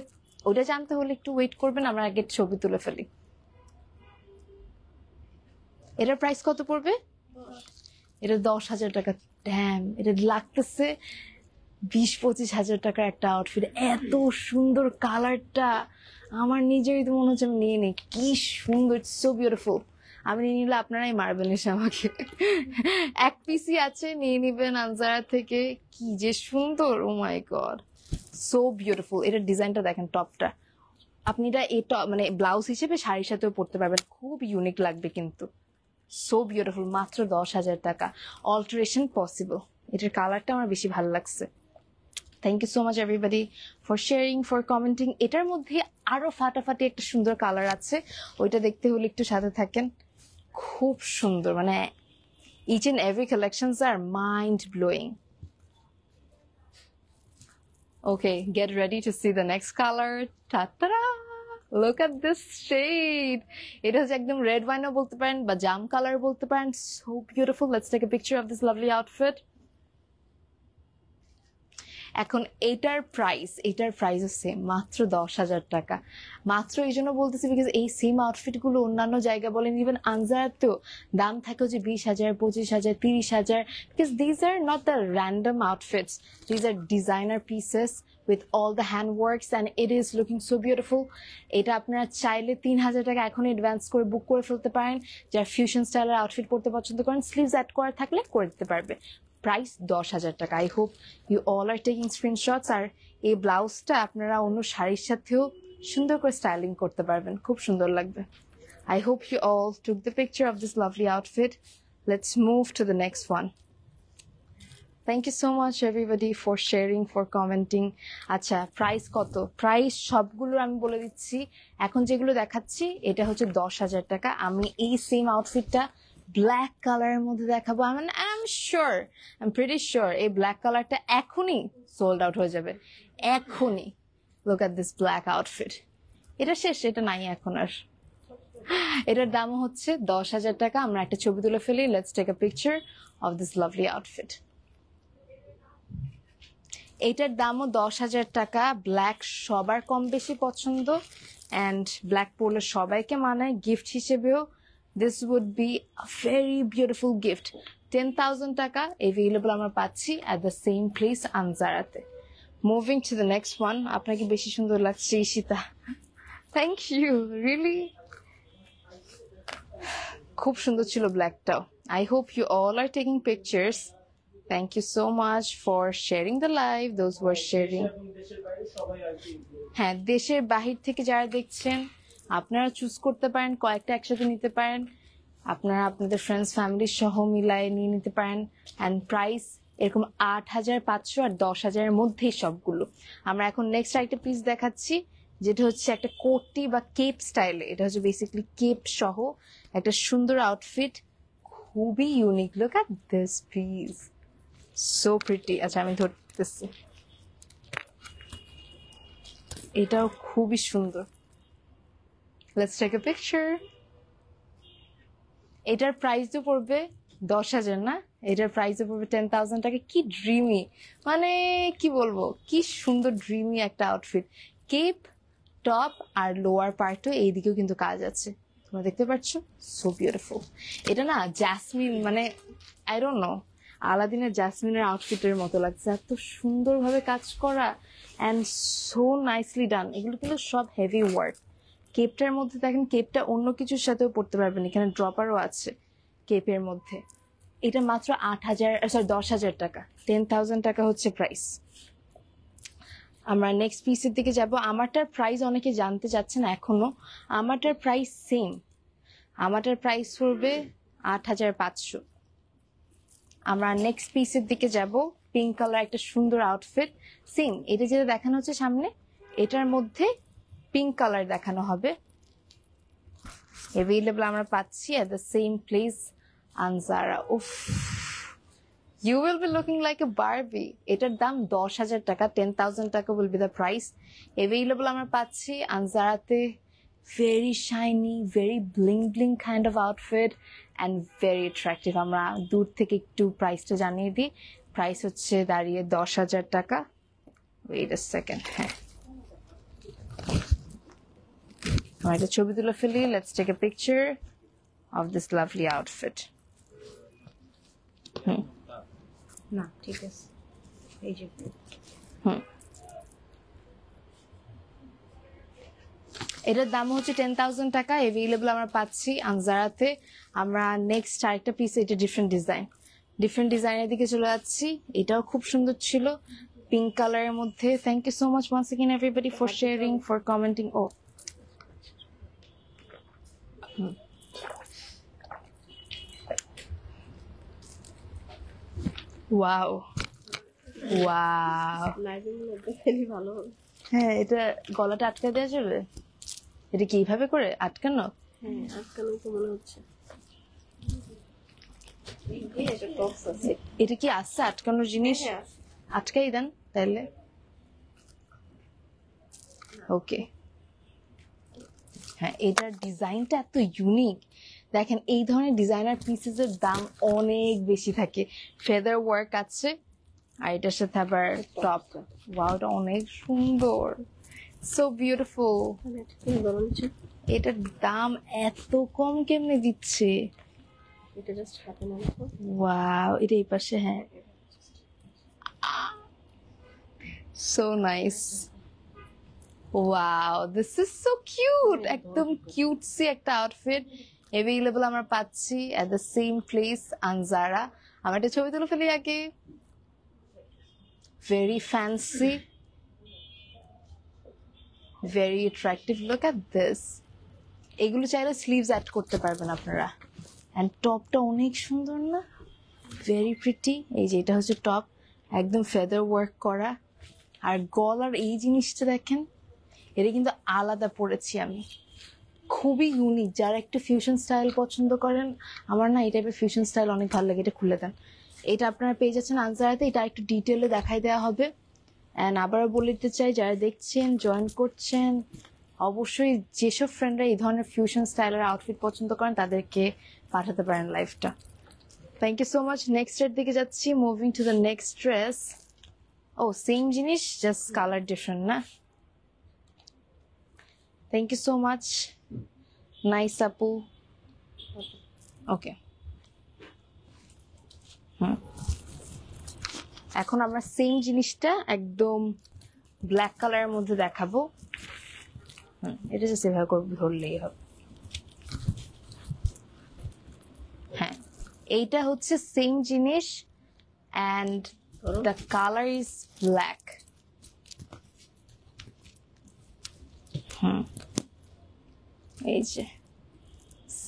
ওটা জানতে হলে একটু ওয়েট করবেন, আমরা আগে ছবি তুলে ফেলি। এটার প্রাইস কত পড়বে? এটা 10,000 টাকা। ড্যাম, এটা লাগতেছে 20-25 হাজার টাকার একটা আউটফিট। এত সুন্দর কালারটা, আমার নিজেরই তো মনে হচ্ছে আমি নিয়ে নিই। কি সুন্দর, সো বিউটিফুল। আমি নিয়ে নিলে আপনারাই মারবেন এসে আমাকে। এক পিসি আছে, নিয়ে নিবেন আনজারা থেকে। কি যে সুন্দর, oh my god, so beautiful. এটার ডিজাইনটা দেখেন, টপটা আপনি এটা মানে ব্লাউজ হিসেবে শাড়ির সাথেও পরতে পারবেন, খুব ইউনিক লাগবে কিন্তু। সো বিউটিফুল, মাত্র 10,000 টাকা, অল্টারেশন পসিবল। এটার কালারটা আমার বেশি ভালো লাগছে। Thank you so much everybody for sharing, for commenting. এটার মধ্যে আরো ফাটাফাটি একটা সুন্দর কালার আছে, ওইটা দেখতে হলে একটু সাথে থাকেন। খুব সুন্দর, মানে each and every collections are mind blowing. Okay, get ready to see the next color. Ta-ta-da! Look at this shade. It is একদম red wine বলতে পারেন বা জাম কালার বলতে পারেন। So beautiful. Let's take a picture of this lovely outfit. এখন এটার price same, মাত্র 10,000 টাকা। মাত্র এই জন্য বলতেছি বিকজ এই সেম আউটফিট গুলো অন্যান্য জায়গা বলেন, ইভেন আনজারাতেও দাম থাকে যে 20,000, 25,000, 30,000, because these are not the random outfits, these are designer pieces with all the handworks and it is looking so beautiful. এটা আপনারা চাইলে 3,000 টাকা এখন অ্যাডভান্স করে বুক করে ফেলতে পারেন। যারা ফিউশন স্টাইলের আউটফিট পরতে পছন্দ করেন, স্লিভস অ্যাড করা থাকলে করে দিতে পারবে। প্রাইস 10,000 টাকা। I hope you all are taking screenshots. আর এই ব্লাউজটা আপনারা অন্য শাড়ির সাথেও সুন্দর করে স্টাইলিং করতে পারবেন, খুব সুন্দর লাগবে। I hope you all took the picture of this lovely outfit. Let's move to the next one. Thank you so much everybody for sharing, for commenting. আচ্ছা, প্রাইস কত? প্রাইস সবগুলো আমি বলে দিচ্ছি। এখন যেগুলো দেখাচ্ছি এটা হচ্ছে 10,000 টাকা। আমি এই সেম আউটফিটটা ব্ল্যাক কালারের মধ্যে দেখাবো। I'm pretty sure এই ব্ল্যাক কালারটা এখনই সোল্ড আউট হয়ে যাবে, এখনই। Look at this black outfit. এটা শেষ, এটা নাই এখন আর। এটার দাম হচ্ছে 10,000 টাকা। আমরা একটা ছবি তুলে ফেলি। Let's take a picture of this lovely outfit. এটার দামও 10,000 টাকা। ব্ল্যাক সবার কম বেশি পছন্দ অ্যান্ড ব্ল্যাক পরলে সবাইকে মানায়। গিফট হিসেবেও this would be a very beautiful gift. 10,000 টাকা available আমরা পাচ্ছি at the same place আনজারাতে। Moving to the next one. আপনাকে বেশি সুন্দর লাগছে ঈশিতা, থ্যাংক ইউ, রিয়েলি খুব সুন্দর ছিল ব্ল্যাকটাও। I hope you all are taking pictures. Thank you so much for sharing the live, those who are sharing. হ্যাঁ, দেশের বাহির থেকে যারা দেখছেন আপনারা চুজ করতে পারেন, কয়েকটা একসাথে নিতে পারেন। আপনারা আপনাদের ফ্রেন্ডস ফ্যামিলি সহ মিলায়ে নিয়ে নিতে পারেন। অ্যান্ড প্রাইস এরকম 8,500 আর 10,000 এর মধ্যেই সবগুলো। আমরা এখন নেক্সট আরেকটা পিস দেখাচ্ছি, যেটা হচ্ছে একটা কোটি বা কেপ স্টাইলে। এটা হচ্ছে বেসিক্যালি কেপ সহ একটা সুন্দর আউটফিট, খুবই unique. Look at this piece, so pretty. আচ্ছা, আমি ধরতেছি, এটাও খুবই সুন্দর। Let's take a picture. এটার প্রাইসও পড়বে 10,000 না, এটার প্রাইসও পড়বে 10,000 টাকা। কি ড্রিমি, মানে কি বলবো, কি সুন্দর ড্রিমি একটা আউটফিট। কেপ, টপ আর লোয়ার পার্টও এইদিকেও কিন্তু কাজ আছে, তোমরা দেখতে পাচ্ছ। So beautiful. এটা না জ্যাসমিন, মানে আই ডোন্ট নো, আলাদিনের জ্যাসমিনের আউটফিটের মতো লাগছে। এত সুন্দরভাবে কাজ করা অ্যান্ড সো নাইসলি ডান। এগুলো কিন্তু সব হেভি ওয়ার্ক। কেপটার মধ্যে দেখেন, কেপটা অন্য কিছুর সাথেও পড়তে পারবেন, এখানে ড্রপারও আছে কেপের মধ্যে। এটা মাত্র 10,000 টাকা। 10,000 টাকা হচ্ছে প্রাইস। আমরা নেক্সট পিসের দিকে যাব। আমারটার প্রাইস অনেকে জানতে চাচ্ছেন এখনো। আমারটার প্রাইস সেম, আমারটার প্রাইস পড়বে 8,500। আমরা নেক্সট পিসের দিকে যাব। পিঙ্ক কালার একটা সুন্দর আউটফিট সেম এটা যেটা দেখানো হচ্ছে সামনে এটার মধ্যে পিঙ্ক কালার দেখানো হবে অ্যাভেলেবল আমরা পাচ্ছি at the same place Anjara উফ you will be looking like a Barbie এটার দাম 10,000 টাকা 10,000 টাকা will be the price available আমরা পাচ্ছি আনজারাতে very shiny very bling bling kind of outfit and very attractive আমরা দূর থেকে একটু প্রাইসটা জানিয়ে দিই প্রাইস হচ্ছে দাঁড়িয়ে 10,000 টাকা wait a second হ্যাঁ আমরা একটা ছবি তুলে ফেলি let's take a picture of this lovely outfit না ঠিক আছে এই যে এটার দাম হচ্ছে 10,000 টাকা অ্যাভেলেবল আমরা পাচ্ছি আনজারাতে আমরা নেক্সট আরেকটা পিস এটা ডিফারেন্ট ডিজাইনের দিকে চলে যাচ্ছি এটাও খুব সুন্দর ছিল পিঙ্ক কালারের মধ্যে thank you so much once again everybody for sharing for commenting oh wow wow লাইভের মধ্যে খেলি ভালো হবে হ্যাঁ এটা গলাটা আটকে দেওয়া যাবে এটা কি এইভাবে করে আটকানো হ্যাঁ আজকাল তো মনে হচ্ছে এই একটা টপস আছে এটা কি আসছে আটকানোর জিনিস হ্যাঁ আটকাই দেন তাহলে ওকে হ্যাঁ এটার ডিজাইনটা এত ইউনিক দেখেন এই ধরনের ডিজাইনার পিসেসের দাম অনেক বেশি থাকে ফেদার ওয়ার্ক আছে আর এটার সাথে আবার টপ ওয়াওটা অনেক সুন্দর সো বিউটিফুল এটার দাম এত কম কেমনে দিচ্ছে এটা জাস্ট হাতে নাও ওয়াও এটা এই পাশে হ্যাঁ so nice wow this is so cute একদম কিউটসি একটা আউটফিট available আমরা পাচ্ছি at the same place Anjara আমরা একটা ছবি তুলে ফেলি আগে very fancy very attractive look at this এগুলো চাইলে স্লিভস অ্যাড করতে পারবেন আপনারা and টপটা অনেক সুন্দর না very pretty এই যে এটা হচ্ছে টপ একদম ফেদার ওয়ার্ক করা আর গলার এই জিনিসটা দেখেন এটা কিন্তু আলাদা পরেছি আমি খুবই ইউনিক যারা একটু ফিউশন স্টাইল পছন্দ করেন আমার না এই টাইপের ফিউশন স্টাইল অনেক ভালো লাগে এটা খুলে দেন এটা আপনারা পেয়ে যাচ্ছেন আনজারাতে এটা একটু ডিটেলে দেখাই দেওয়া হবে অ্যান্ড আবারও বলে দিতে চাই যারা দেখছেন জয়েন করছেন অবশ্যই যেসব ফ্রেন্ডরা এই ধরনের ফিউশন স্টাইলের আউটফিট পছন্দ করেন তাদেরকে পাঠাতে পারেন লাইভটা thank you so much next এর দিকে যাচ্ছি moving to the next dress ও সেম জিনিস জাস্ট কালার ডিফারেন্ট না thank you so much nice আপু ওকে এখন আমরা সেম জিনিসটা একদম ব্ল্যাক কালারের মধ্যে দেখাবো এটা যে সেভাবে করে ধরলেই হবে হ্যাঁ এইটা হচ্ছে সেম জিনিস and the color is black এই যে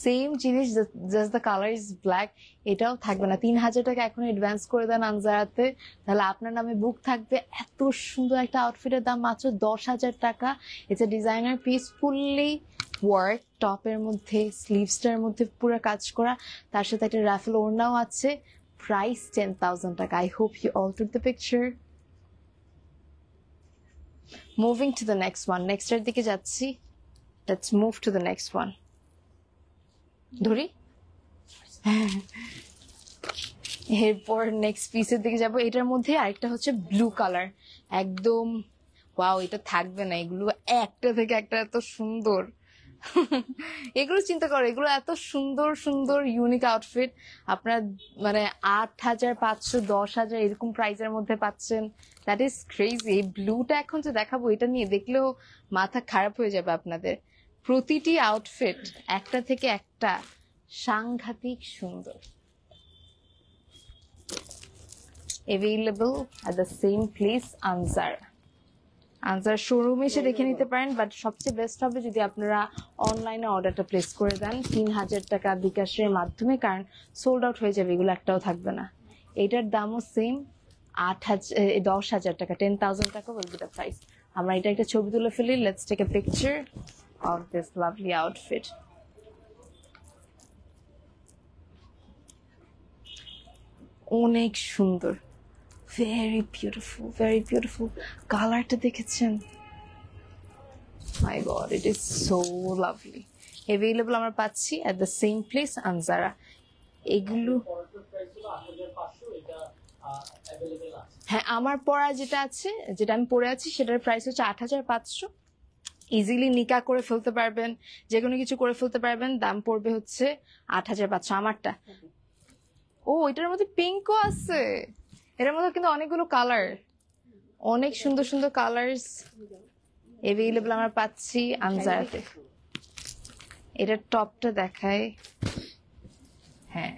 সেম জিনিস just the colour is black এটাও থাকবে না 3,000 টাকা এখন অ্যাডভান্স করে দেন আনজারাতে তাহলে আপনার নামে বুক থাকবে এত সুন্দর একটা আউটফিটের দাম মাত্র 10,000 টাকা it's a designer piece fully work টপের মধ্যে স্লিভসটার মধ্যে পুরো কাজ করা তার সাথে একটা রাফেল ওড়নাও আছে প্রাইস 10,000 টাকা I hope you all took the picture moving to the next one next এর দিকে যাচ্ছি let's move to the next one ধরি এরপর নেক্সট পিসের দিকে যাবো এটার মধ্যে আরেকটা হচ্ছে ব্লু কালার একদম ওয়াও এটা থাকবে না এগুলো একটা থেকে একটা এত সুন্দর এগুলো চিন্তা করো এগুলো এত সুন্দর সুন্দর ইউনিক আউটফিট আপনার মানে 8,500 10,000 এরকম প্রাইসের মধ্যে পাচ্ছেন দ্যাট ইজ ক্রেজি এই ব্লুটা এখন যে দেখাবো এটা নিয়ে দেখলেও মাথা খারাপ হয়ে যাবে আপনাদের প্রতিটি আউটফিট একটা থেকে একটা সাংঘাতিক সুন্দর available at the same place Anzar শোরুমে এসে দেখে নিতে পারেন বাট সবচেয়ে বেস্ট হবে যদি আপনারা অনলাইনে অর্ডারটা প্লেস করে দেন 3,000 টাকা বিকাশের মাধ্যমে কারণ সোল্ড আউট হয়ে যাবে এগুলো একটাও থাকবে না এটার দামও সেম 10,000 টাকা, 10,000 টাকা will be the price. আমরা এটা একটা ছবি তুলে ফেলি. Let's take a picture of this lovely outfit. অনেক সুন্দর, very beautiful. কালারটা দেখেছেন? My God, it is so lovely. Available আমরা পাচ্ছি at the same place Anzara. এগুলো হ্যাঁ, আমার পরা যেটা আছে, যেটা আমি পরে আছি, সেটার প্রাইস হচ্ছে 8,500. ইজিলি নিকা করে ফেলতে পারবেন, যে কোনো কিছু করে ফেলতে পারবেন. দাম পড়বে হচ্ছে 8,500 আমারটা. ও, এটার মধ্যে পিঙ্কও আছে. এটার মধ্যে কিন্তু অনেকগুলো কালার, অনেক সুন্দর কালার্স এভেইলেবল আমরা পাচ্ছি আনজারাতে. এটার টপটা দেখায়. হ্যাঁ,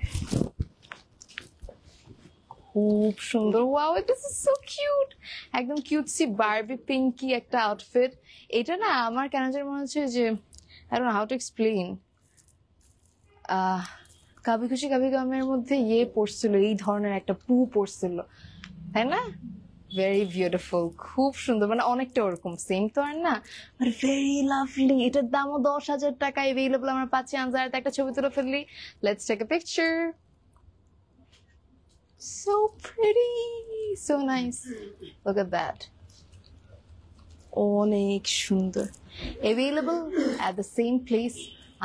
খুব সুন্দর. Wow, this is so cute. একদম কিউটসি বারবি পিঙ্কি একটা আউটফিট. এটা না আমার কেন যেন মনে হচ্ছে যে, I don't know how to explain, Kabhi Khushi Kabhi গামের মধ্যে পড়ছিল, এই ধরনের একটা পু পড়ছিল, তাই না? ভেরি বিউটিফুল, খুব সুন্দর, মানে অনেকটা ওরকম, সেম তো আর না, বাট ভেরি লাভলি. এটার দামও 10,000 টাকা এভেইলেবল আমরা পাচ্ছি আনজারাতে. একটা ছবি তুলে ফেললি. Let's take a picture. So pretty, so nice. Look at that. অনেক সুন্দর. Available at the same place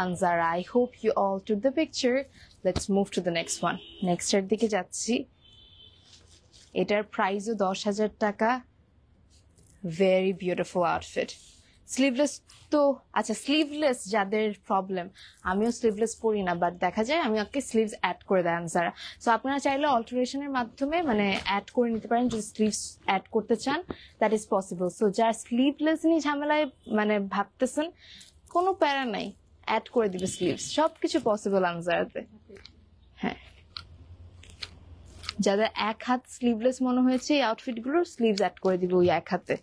Anzara. I hope you all took the picture. Let's move to the next one. Next এর দিকে যাচ্ছি. এটার প্রাইসও 10,000 টাকা. Very beautiful outfit. Sleeveless তো আচ্ছা, স্লিভলেস যাদের প্রবলেম, আমিও স্লিভলেস পরি না, বাট দেখা যায় আমি ওকে স্লিভস অ্যাড করে দেয় আনজারা. সো আপনারা চাইলে অল্টারেশনের মাধ্যমে মানে অ্যাড করে নিতে পারেন, যদি স্লিভস অ্যাড করতে চান, দ্যাট ইজ পসিবল. সো যারা স্লিভলেস নিয়ে ঝামেলায় মানে ভাবতেছেন, কোনো প্যারা নাই, অ্যাড করে দিবে স্লিভস, সবকিছু পসিবল আনজারাতে. হ্যাঁ, যাদের এক হাত স্লিভলেস মনে হয়েছে এই আউটফিটগুলো, স্লিভস অ্যাড করে দিবে ওই এক হাতে,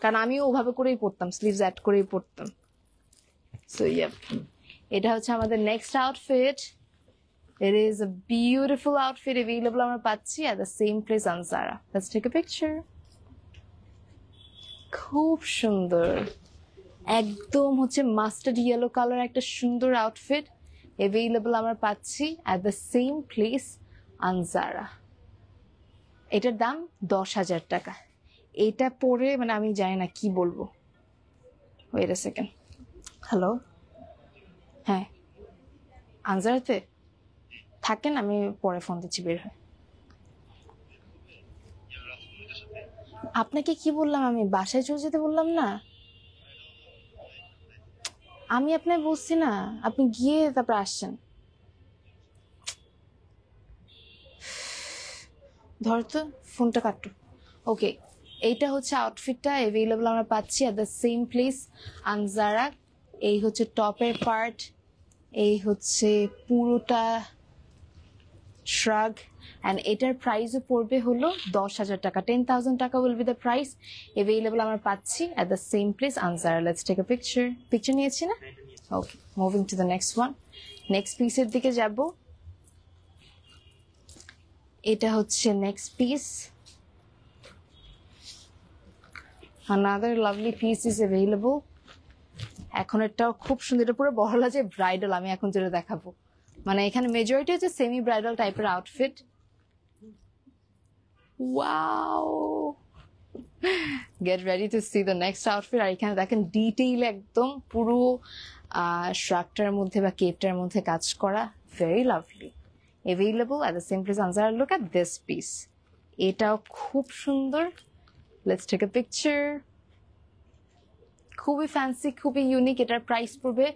কারণ আমিও ওভাবে করেই পড়তাম, স্লিভস অ্যাড করেই পড়তাম. সো ইয়েপ, এটা হচ্ছে আমাদের next outfit. It is a beautiful outfit available আমরা পাচ্ছি at the same place Anjara. Let's take a picture. খুব সুন্দর, একদম হচ্ছে মাস্টার্ড ইয়েলো কালার একটা সুন্দর আউটফিট অ্যাভেলেবল আমরা পাচ্ছি at the same place Anjara. এটার দাম 10,000 টাকা. এটা পরে মানে আমি জানি না কি বলবো. Wait a second. হ্যালো, হ্যাঁ আনজারাতে থাকেন, আমি পরে ফোন দিচ্ছি, বের হয়. আপনাকে কি বললাম, আমি বাসায় চলে যেতে বললাম না? আমি আপনাকে বলছি না, আপনি গিয়ে তারপর আসছেন. ধর তো, ফোনটা কাটো. ওকে, এইটা হচ্ছে আউটফিটটা অ্যাভেলেবল আমরা পাচ্ছি at the same place Anjara. এই হচ্ছে টপের পার্ট, এই হচ্ছে পুরোটা শ্রাগ, অ্যান্ড এটার প্রাইসও পড়বে হলো 10,000 টাকা. 10,000 টাকা will be the price. Available আমরা পাচ্ছি at the same place Anjara. Let's take a picture. Picture নিয়েছি না? Okay, moving to the next one. Next পিসের দিকে যাব. এটা হচ্ছে next piece. Another lovely piece is available. এখন এটাও খুব সুন্দর, এটা পুরো বহলা যে ব্রাইডাল. আমি এখন যেটা দেখাবো, মানে এখানে মেজরিটি হচ্ছে সেমি ব্রাইডাল টাইপের outfit. Wow, get ready to see the next outfit. আর এখানে দেখেন ডিটেইলে একদম পুরো শ্রাগটার মধ্যে বা কেপটার মধ্যে কাজ করা. Very lovely. Available at the same place Anjara. Look at this piece, এটাও খুব সুন্দর. Let's take a picture. খুবই ফ্যান্সি, খুবই ইউনিক. এটার প্রাইস পড়বে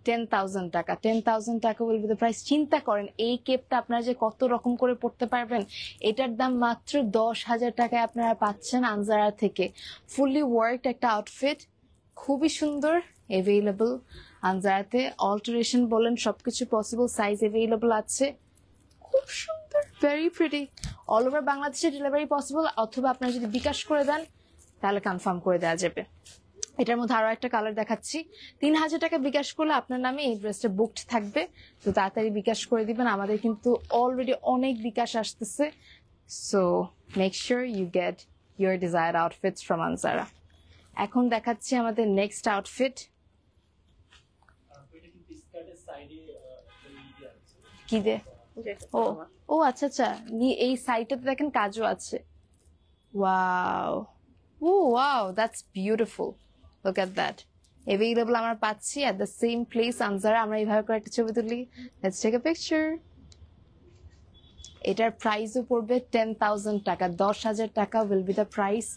10,000 টাকা. 10,000 টাকা উইল বি দ্য প্রাইস. চিন্তা করেন এই কেপটা আপনারা যে কত রকম করে পড়তে পারবেন. এটার দাম মাত্র 10,000 টাকায় আপনারা পাচ্ছেন আনজারা থেকে. ফুললি ওয়ার্কড একটা আউটফিট, খুবই সুন্দর. অ্যাভেলেবল আনজারাতে. অল্টারেশন বলেন সবকিছু পসিবল. সাইজ অ্যাভেলেবল আছে. খুব সুন্দর, ভেরি প্রিটি. অল ওভার বাংলাদেশে ডেলিভারি পসিবল, অথবা আপনারা যদি বিকাশ করে দেন তাহলে কনফার্ম করে দেওয়া যাবে. এটার মধ্যে আরো একটা কালার দেখাচ্ছি. 3,000 টাকা বিকাশ করলে আপনার নামে এই ড্রেসটা বুকড থাকবে. তো তাড়াতাড়ি বিকাশ করে দিবেন. আমাদের কিন্তু অলরেডি অনেক বিকাশ আসতেছে, So make sure you get your desired outfits from Anzara. এখন দেখাচ্ছি আমাদের নেক্সট আউটফিট। কি দে? ও ও আচ্ছা আচ্ছা, এই সাইডটাতে দেখেন কাজও আছে। Wow, oh wow, that's beautiful, look at that. Available আমরা পাচ্ছি at the same place Anzara. আমরা এইভাবে করে একটা ছবি তুলি, লেটস টেক আ পিকচার। এটার প্রাইসও পড়বে 10,000 টাকা, 10,000 টাকা উইল বি দ্য প্রাইস।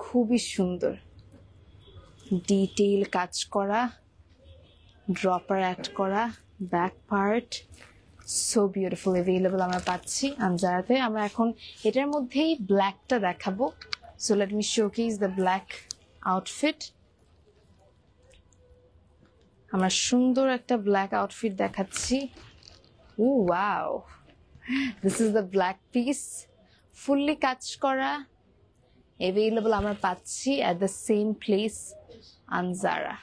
খুবই সুন্দর ডিটেইল কাজ করা, ড্রপার অ্যাড করা, back part, so beautiful. Available আমরা পাচ্ছি আনজারাতে। আমরা এখন এটার মধ্যেই ব্ল্যাকটা দেখাবো। So let me showcase the black outfit. আমরা সুন্দর একটা ব্ল্যাক আউটফিট দেখাচ্ছি। Oh wow, this is the black piece, fully কাজ করা। অ্যাভেলেবল আমরা পাচ্ছি at the same place Anjara.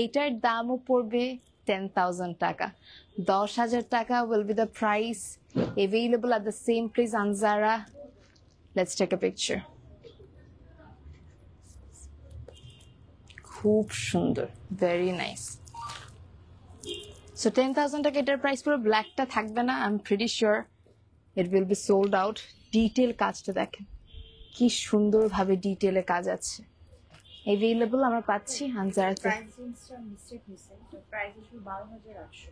এইটার দামও পড়বে 10,000 টাকা, 10,000 টাকা will be the price. Available at the same place Anjara. Let's take a picture. খুব সুন্দর, ভেরি নাইস। সো 10,000 টাকা এটার প্রাইস। পুরো ব্ল্যাকটা থাকবে না, I am pretty sure it will B sold out. Detail কাজটা দেখেন কি সুন্দরভাবে ডিটেলে কাজ আছে। অ্যাভেলেবল আমরা পাচ্ছি আনজারাতে।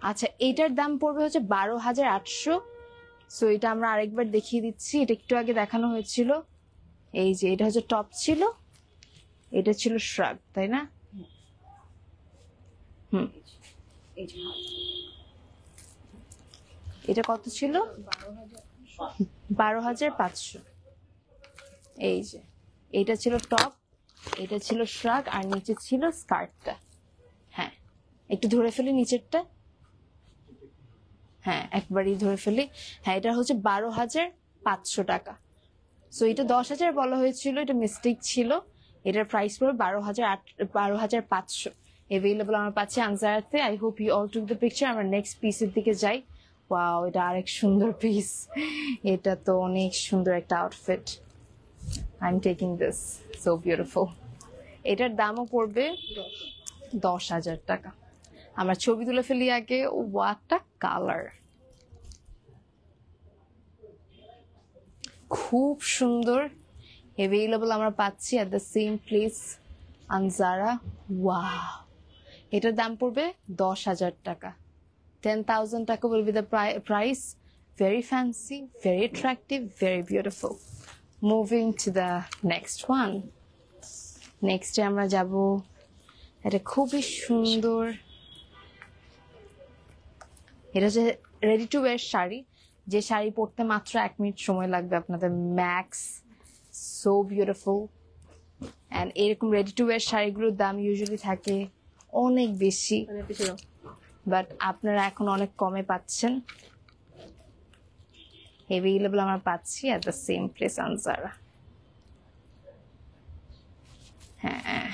আচ্ছা, এটার দাম পড়বে হচ্ছে 12,800। সো এটা আমরা আরেকবার দেখিয়ে দিচ্ছি, এটা একটু আগে দেখানো হয়েছিল। এই যে এটা হচ্ছে টপ ছিল, এটা ছিল শ্রাগ, তাই না? হুম, এটা কত ছিল? 12,500। এই যে এটা ছিল টপ, এটা ছিল শ্রাগ, আর নিচে ছিল স্কার্টটা। হ্যাঁ, একটু ধরে ফেলি নিচেরটা। হ্যাঁ, একবারই ধরে ফেলি। হ্যাঁ, এটা হচ্ছে 12,500 টাকা। সো এটা 10,000 বলা হয়েছিল, এটা মিস্টেক ছিল। এটার প্রাইস পড়বে 12,500। অ্যাভেলেবল আমরা পাচ্ছি আনজারাতে। I hope you all took the picture. আমরা নেক্সট পিসের দিকে যাই। ওয়াও, এটা আরেক সুন্দর পিস। এটা তো অনেক সুন্দর একটা outfit. I am taking this, so beautiful. এটার দামও পড়বে 10,000 টাকা। আমরা ছবি তুলে ফেলি আগে। ওয়াটটা কালার, খুব সুন্দর। অ্যাভেলেবল আমরা পাচ্ছি at the same place Anjara. Wow, এটার দাম পড়বে 10,000 টাকা। 10,000 টাকা will be the price. Very fancy, very attractive, very beautiful. Moving to the next one. নেক্সটে আমরা যাব, এটা খুবই সুন্দর। এটা হচ্ছে রেডি টু ওয়্যার শাড়ি, যে শাড়ি পরতে মাত্র 1 মিনিট সময় লাগবে আপনাদের ম্যাক্স। So beautiful. অ্যান্ড এরকম রেডি টু ওয়্যার শাড়িগুলোর দাম ইউজুয়ালি থাকে অনেক বেশি, বাট আপনারা এখন অনেক কমে পাচ্ছেন। অ্যাভেলেবল আমরা পাচ্ছি at the same place Anjara. হ্যাঁ,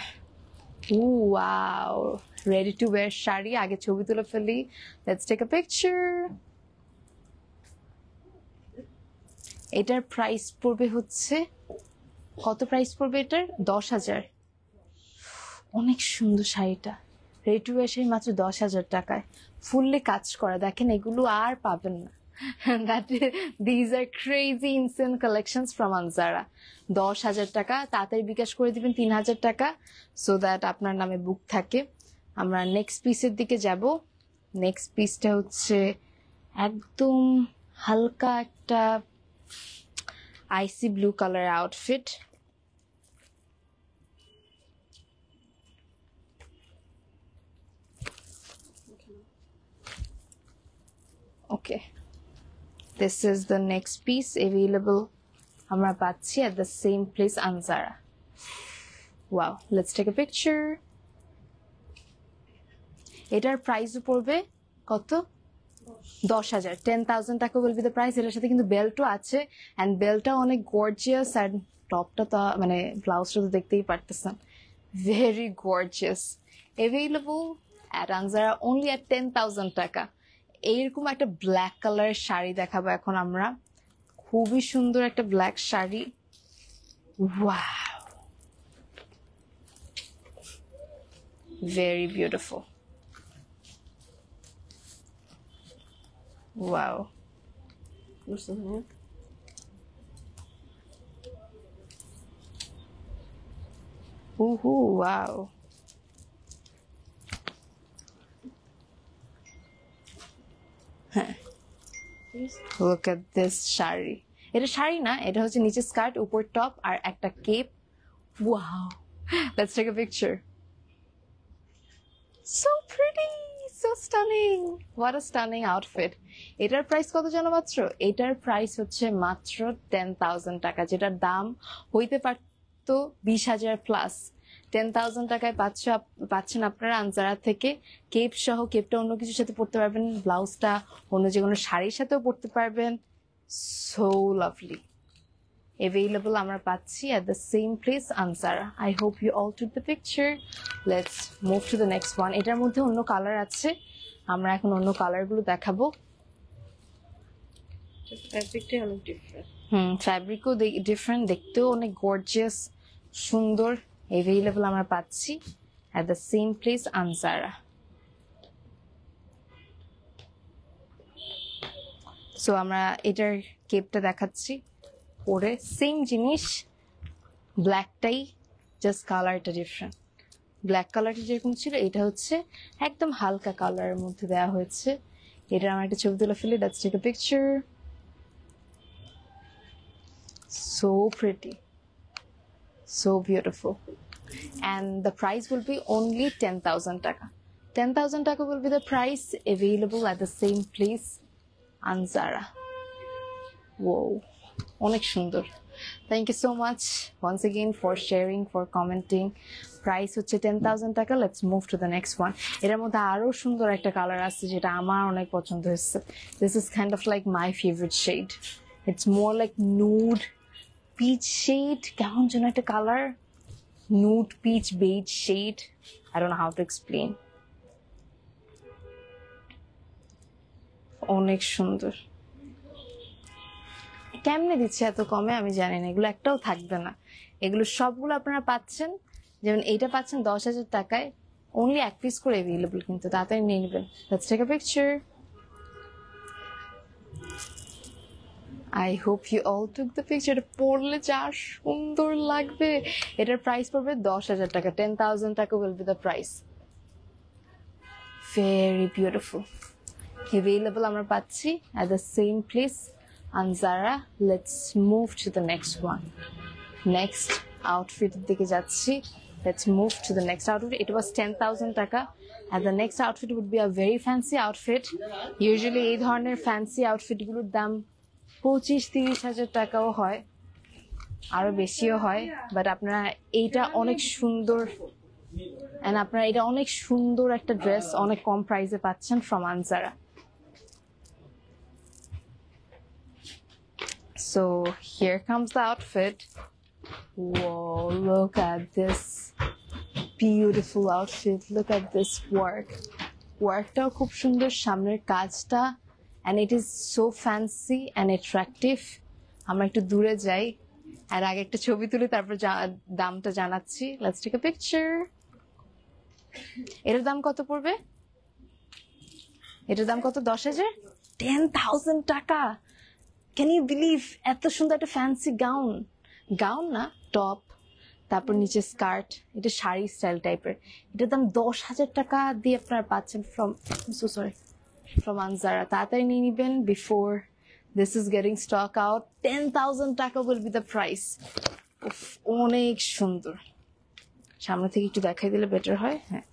wow, ready to wire sari. আগে ছবি তুলে ফেলি, লেটস টেক আ পিকচার। এটার প্রাইস পড়বে হচ্ছে, কত প্রাইস পড়বে এটার? 10,000। অনেক সুন্দর শাড়িটা, রেডি টু ওয়্যার শাড়ি মাত্র 10,000 টাকায়, ফুললি কাজ করা। দেখেন এগুলো আর পাবেন না। These are crazy insane collections from Anzara. 10,000 টাকা। তাড়াতাড়ি বিকাশ করে দিবেন 3,000 টাকা, সো দ্যাট আপনার নামে বুক থাকে। আমরা নেক্সট পিসের দিকে যাব। নেক্সট পিসটা হচ্ছে একদম হালকা একটা icy blue colour outfit. Okay, this is the next piece available আমরা পাচ্ছি at the same place Anzara. Wow, let's take a picture. এটার প্রাইস পড়বে কত? 10,000। 10,000 টাকা will be the price. এটার সাথে কিন্তু বেল্টও আছে, and বেল্টটা অনেক গর্জিয়াস, and টপটা তো মানে ব্লাউজটা তো দেখতেই পারতেছেন, very gorgeous. Available at Anzara only at 10,000 টাকা। এইরকম একটা ব্ল্যাক কালারের শাড়ি দেখাবো এখন আমরা। খুবই সুন্দর একটা black sari. Wow, very beautiful. Wow. Ooh, wow. Look at this sari. এটা শাড়ি না, এটা হচ্ছে নিচে স্কার্ট, উপর টপ আর একটা Cape. Wow. Let's take a picture. So pretty, so stunning. What a stunning outfit. এটার প্রাইস কত জানো মাত্র? এটার প্রাইস হচ্ছে মাত্র 10,000 টাকা, যেটার দাম হইতে পারতো 20,000 প্লাস। 10,000 টাকায় পাচ্ছেন আপনারা আনজারা থেকে কেপ সহ। কেপটা অন্য কিছুর সাথে পরতে পারবেন, ব্লাউজটা অন্য যে কোনো শাড়ির সাথেও পরতে পারবেন। So lovely. Available আমরা পাচ্ছি at the same place, Anzara. I hope you all took the picture. Let's move to the next one. এটার মধ্যে অন্য কালার আছে, আমরা এখন অন্য কালারগুলো দেখাবো। ফ্যাব্রিকটা অনেক ডিফারেন্ট। ফ্যাব্রিকও ডিফারেন্ট, দেখতেও অনেক গর্জিয়াস, সুন্দর। Available আমরা পাচ্ছি at the same place, Anzara. So আমরা এটার কেপটা দেখাচ্ছি পরে, সেম জিনিস, ব্ল্যাকটাই, জাস্ট কালারটা ডিফারেন্ট। ব্ল্যাক কালারটা যেরকম ছিল, এটা হচ্ছে একদম হালকা কালারের মধ্যে দেওয়া হয়েছে। এটা আমার একটা ছবি তুলে ফেলি, let's take a picture. So pretty, so beautiful, and the price will be only 10,000 টাকা। 10,000 টাকা will be the price, available at the same place, Anzara. Wow, অনেক সুন্দর। Thank you so much once again for sharing, for commenting. Price হচ্ছে 10,000 টাকা। Let's move to the next one. এর মধ্যে আরো সুন্দর একটা কালার আছে যেটা আমার অনেক পছন্দ হয়েছে। This is kind of like my favorite shade. It's more like nude peach shade, কেমন যেন একটা colour, nude peach beige shade. I don't know how to explain. অনেক সুন্দর। কেমনে দিচ্ছে এত কমে আমি জানি না, এগুলো একটাও থাকবে না। এগুলো সবগুলো আপনারা পাচ্ছেন, যেমন এইটা পাচ্ছেন 10,000 টাকায়, অনলি এক পিস করে অ্যাভেলেবল, কিন্তু তাড়াতাড়ি নিয়ে নেবেন। Let's take a picture. I hope you all took the picture. এটা পরলে যা সুন্দর লাগবে। এটার প্রাইস পড়বে 10,000 টাকা। 10,000 টাকা will be the price. Very beautiful. Available আমরা পাচ্ছি at the same place, Anzara. Let's move to the next one. Next outfit দিকে যাচ্ছি। Let's move to the next outfit. It was 10,000 টাকা, and the next outfit would be a very fancy outfit. Usually এই ধরনের fancy outfit গুলোর দাম 25-30 হাজার টাকাও হয়, আরো বেশিও হয়, বাট আপনারা এইটা অনেক সুন্দর, and আপনারা এটা অনেক সুন্দর একটা ড্রেস অনেক কম প্রাইসে পাচ্ছেন from Anzara. So here comes the outfit. Whoa, look at this beautiful outfit. Look at this work. Workটাও খুব সুন্দর, সামনের কাজটা, and it is so fancy and attractive. আমরা একটু দূরে যাই আর আগে একটা ছবি তুলে তারপর দামটা জানাচ্ছি। Let's take a picture. এটার দাম কত পড়বে? এটার দাম কত? 10,000? 10,000 টাকা। Can you believe? এত সুন্দর একটা ফ্যান্সি গাউন না, টপ, তারপর নিচে স্কার্ট, এটা শাড়ি স্টাইল টাইপের। এটার দাম 10,000 টাকা দিয়ে আপনারা পাচ্ছেন from Anzara. তাড়াতাড়ি নিয়ে নিবেন before this is getting stock out. 10,000 টাকা will be the price. অনেক সুন্দর। সামনে থেকে একটু দেখাই দিলে বেটার হয়। হ্যাঁ,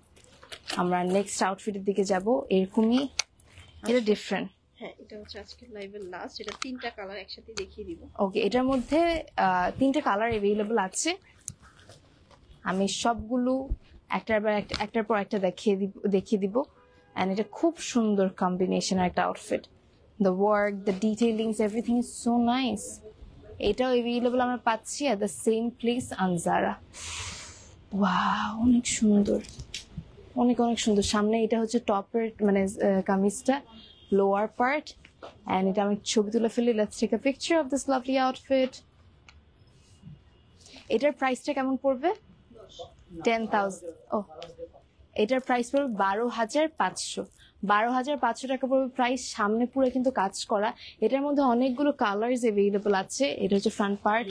আমরা নেক্সট আউটফিটের দিকে যাব। এরকমই, এটা ডিফারেন্ট। হ্যাঁ, এটা হচ্ছে আজকের লাইভের লাস্ট। এটা 3টা কালার একসাথে দেখিয়ে দিব। ওকে, এটার মধ্যে 3টে কালার अवेलेबल আছে। আমি সবগুলো একটার পর একটা দেখিয়ে দিব। and এটা খুব সুন্দর কম্বিনেশন একটা outfit. the work, the detailings, everything is so nice. এটাও अवेलेबल আমরা পাচ্ছি at the same place, Anzara. Wow, অনেক সুন্দর, অনেক সুন্দর। সামনে এটা হচ্ছে টপের মানে কামিজটা, লোয়ার পার্ট, অ্যান্ড এটা আমি ছবি তুলে ফেলি। Let's take a picture of this lovely outfit. এটার প্রাইসটা কেমন পড়বে? 10,000। ও, এটার প্রাইস পড়বে 12,500। 12,500 টাকা পড়বে প্রাইস। সামনে পুরো কিন্তু কাজ করা। এটার মধ্যে অনেকগুলো কালার্স অ্যাভেলেবল আছে। এটা হচ্ছে ফ্রন্ট পার্ট।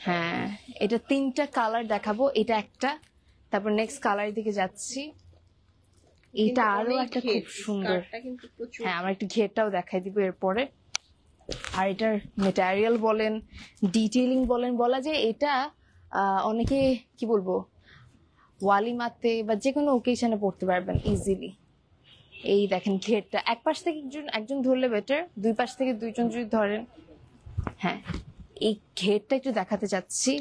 হ্যাঁ, এটা 3টা কালার দেখাবো। এটা একটা, তারপর নেক্সট কালার দিকে যাচ্ছি। এটা আরো একটা খুব সুন্দর। হ্যাঁ, আমরা একটু ঘেরটাও দেখাই দিব এরপরে। আর এটার মেটেরিয়াল বলেন, ডিটেইলিং বলেন, বলা যায় এটা অনেকে কি বলবো ওয়ালিমাতে বা যে কোনো ওকেশনে পড়তে পারবেন ইজিলি। এই দেখেন ঘেরটা, এক পাশ থেকে একজন ধরলে বেটার, দুই পাশ থেকে দুইজন যদি ধরেন। হ্যাঁ, এই ঘেরটা একটু দেখাতে চাচ্ছি।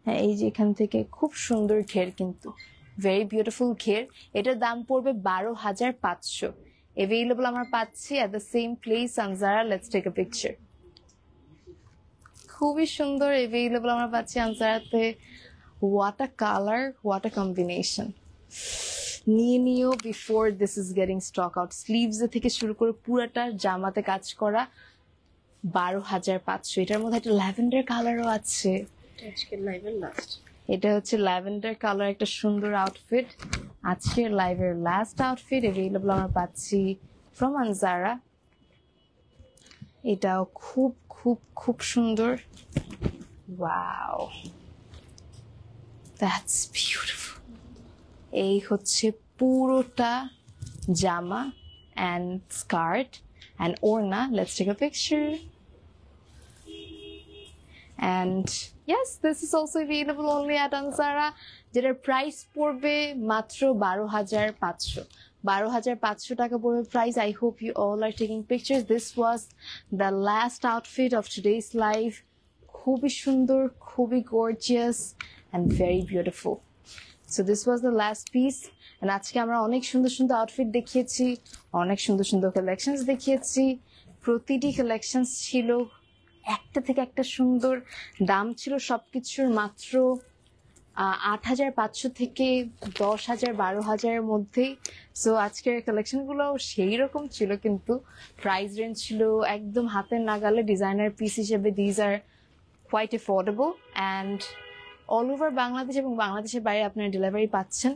হ্যাঁ, এই যে এখান থেকে খুব সুন্দর ঘের, কিন্তু ভেরি বিউটিফুল ঘের। এটার দাম পড়বে 12,500। অ্যাভেলেবল আমরা পাচ্ছি at the same place on Zara. Let's take a picture. খুবই সুন্দর অ্যাভেলেবল আমরা পাচ্ছি on Zara-তে। What a color, what a combination. নিয়ে নিও before this is getting stock out. Sleeves থেকে শুরু করে পুরাটা জামাতে কাজ করা। 12,500। এটার মধ্যে একটা ল্যাভেন্ডার কালারও আছে। আজকের লাইভের লাস্ট। এটা হচ্ছে ল্যাভেন্ডার কালার, একটা সুন্দর আউটফিট। আজকের লাইভের লাস্ট আউটফিট অ্যাভেলেবল আমরা পাচ্ছি ফ্রম আনজারা। এটাও খুব খুব খুব সুন্দর। Wow, that's beautiful. এই হচ্ছে পুরোটা জামা অ্যান্ড স্কার্ট অ্যান্ড ওড়না। Let's take a picture. And yes, this is also available only at Anzara, যেটার প্রাইস পড়বে মাত্র 12,500। 12,500 টাকা পড়বে price. I hope you all are taking pictures. This was the last outfit of today's live. খুবই সুন্দর, খুবই gorgeous and very beautiful. So this was the last piece. And আজকে আমরা অনেক সুন্দর সুন্দর আউটফিট দেখিয়েছি, অনেক সুন্দর সুন্দর কালেকশনস দেখিয়েছি। প্রতিটি কালেকশনস ছিল একটা থেকে একটা সুন্দর। দাম ছিল সবকিছুর মাত্র 8,500 থেকে 10,000 12,000-এর মধ্যেই। সো আজকের কালেকশনগুলো সেই রকম ছিল, কিন্তু প্রাইস রেঞ্জ ছিল একদম হাতের নাগালে। ডিজাইনার পিস হিসেবে these are quite affordable and all over Bangladesh এবং বাংলাদেশের বাইরে আপনারা ডেলিভারি পাচ্ছেন।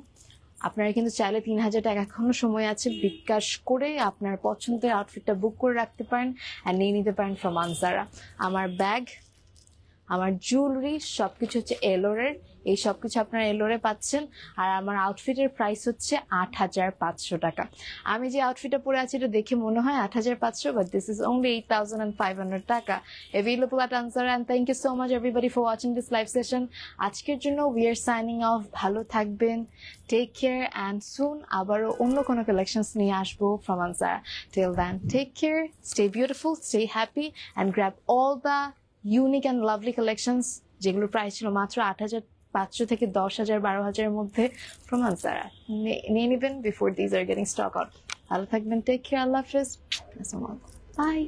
আপনারা কিন্তু চাইলে 3,000 টাকা এখনো সময় আছে বিকাশ করে আপনার পছন্দের আউটফিটটা বুক করে রাখতে পারেন আর নিয়ে নিতে পারেন ফ্রম আনজারা। আমার ব্যাগ, আমার জুয়েলারি সবকিছু হচ্ছে এলোরের। এই সবকিছু আপনারা এলোরে পাচ্ছেন। আর আমার আউটফিটের প্রাইস হচ্ছে 8,500 টাকা। আমি যে আউটফিটটা পরে আছি এটা দেখে মনে হয় 8,500, বাট দিস ইজ অনলি 8,500 টাকা। Available at Anjara. And thank you so much everybody for watching this live session. আজকের জন্য উই আর সাইনিং অফ। ভালো থাকবেন, টেক কেয়ার, অ্যান্ড সুন আবারও অন্য কোনো কালেকশনস নিয়ে আসবো from Anjara. Till then, take care, stay beautiful, stay happy, and grab all the unique and lovely collections যেগুলোর প্রাইস ছিল মাত্র 8,500 থেকে 10,000 12,000-এর মধ্যে ফ্রম আনজারা। নিয়ে নেবেন before these are getting stock out. ভালো থাকবেন, টেক কেয়ার, আল্লাহ হাফেজ, বাই।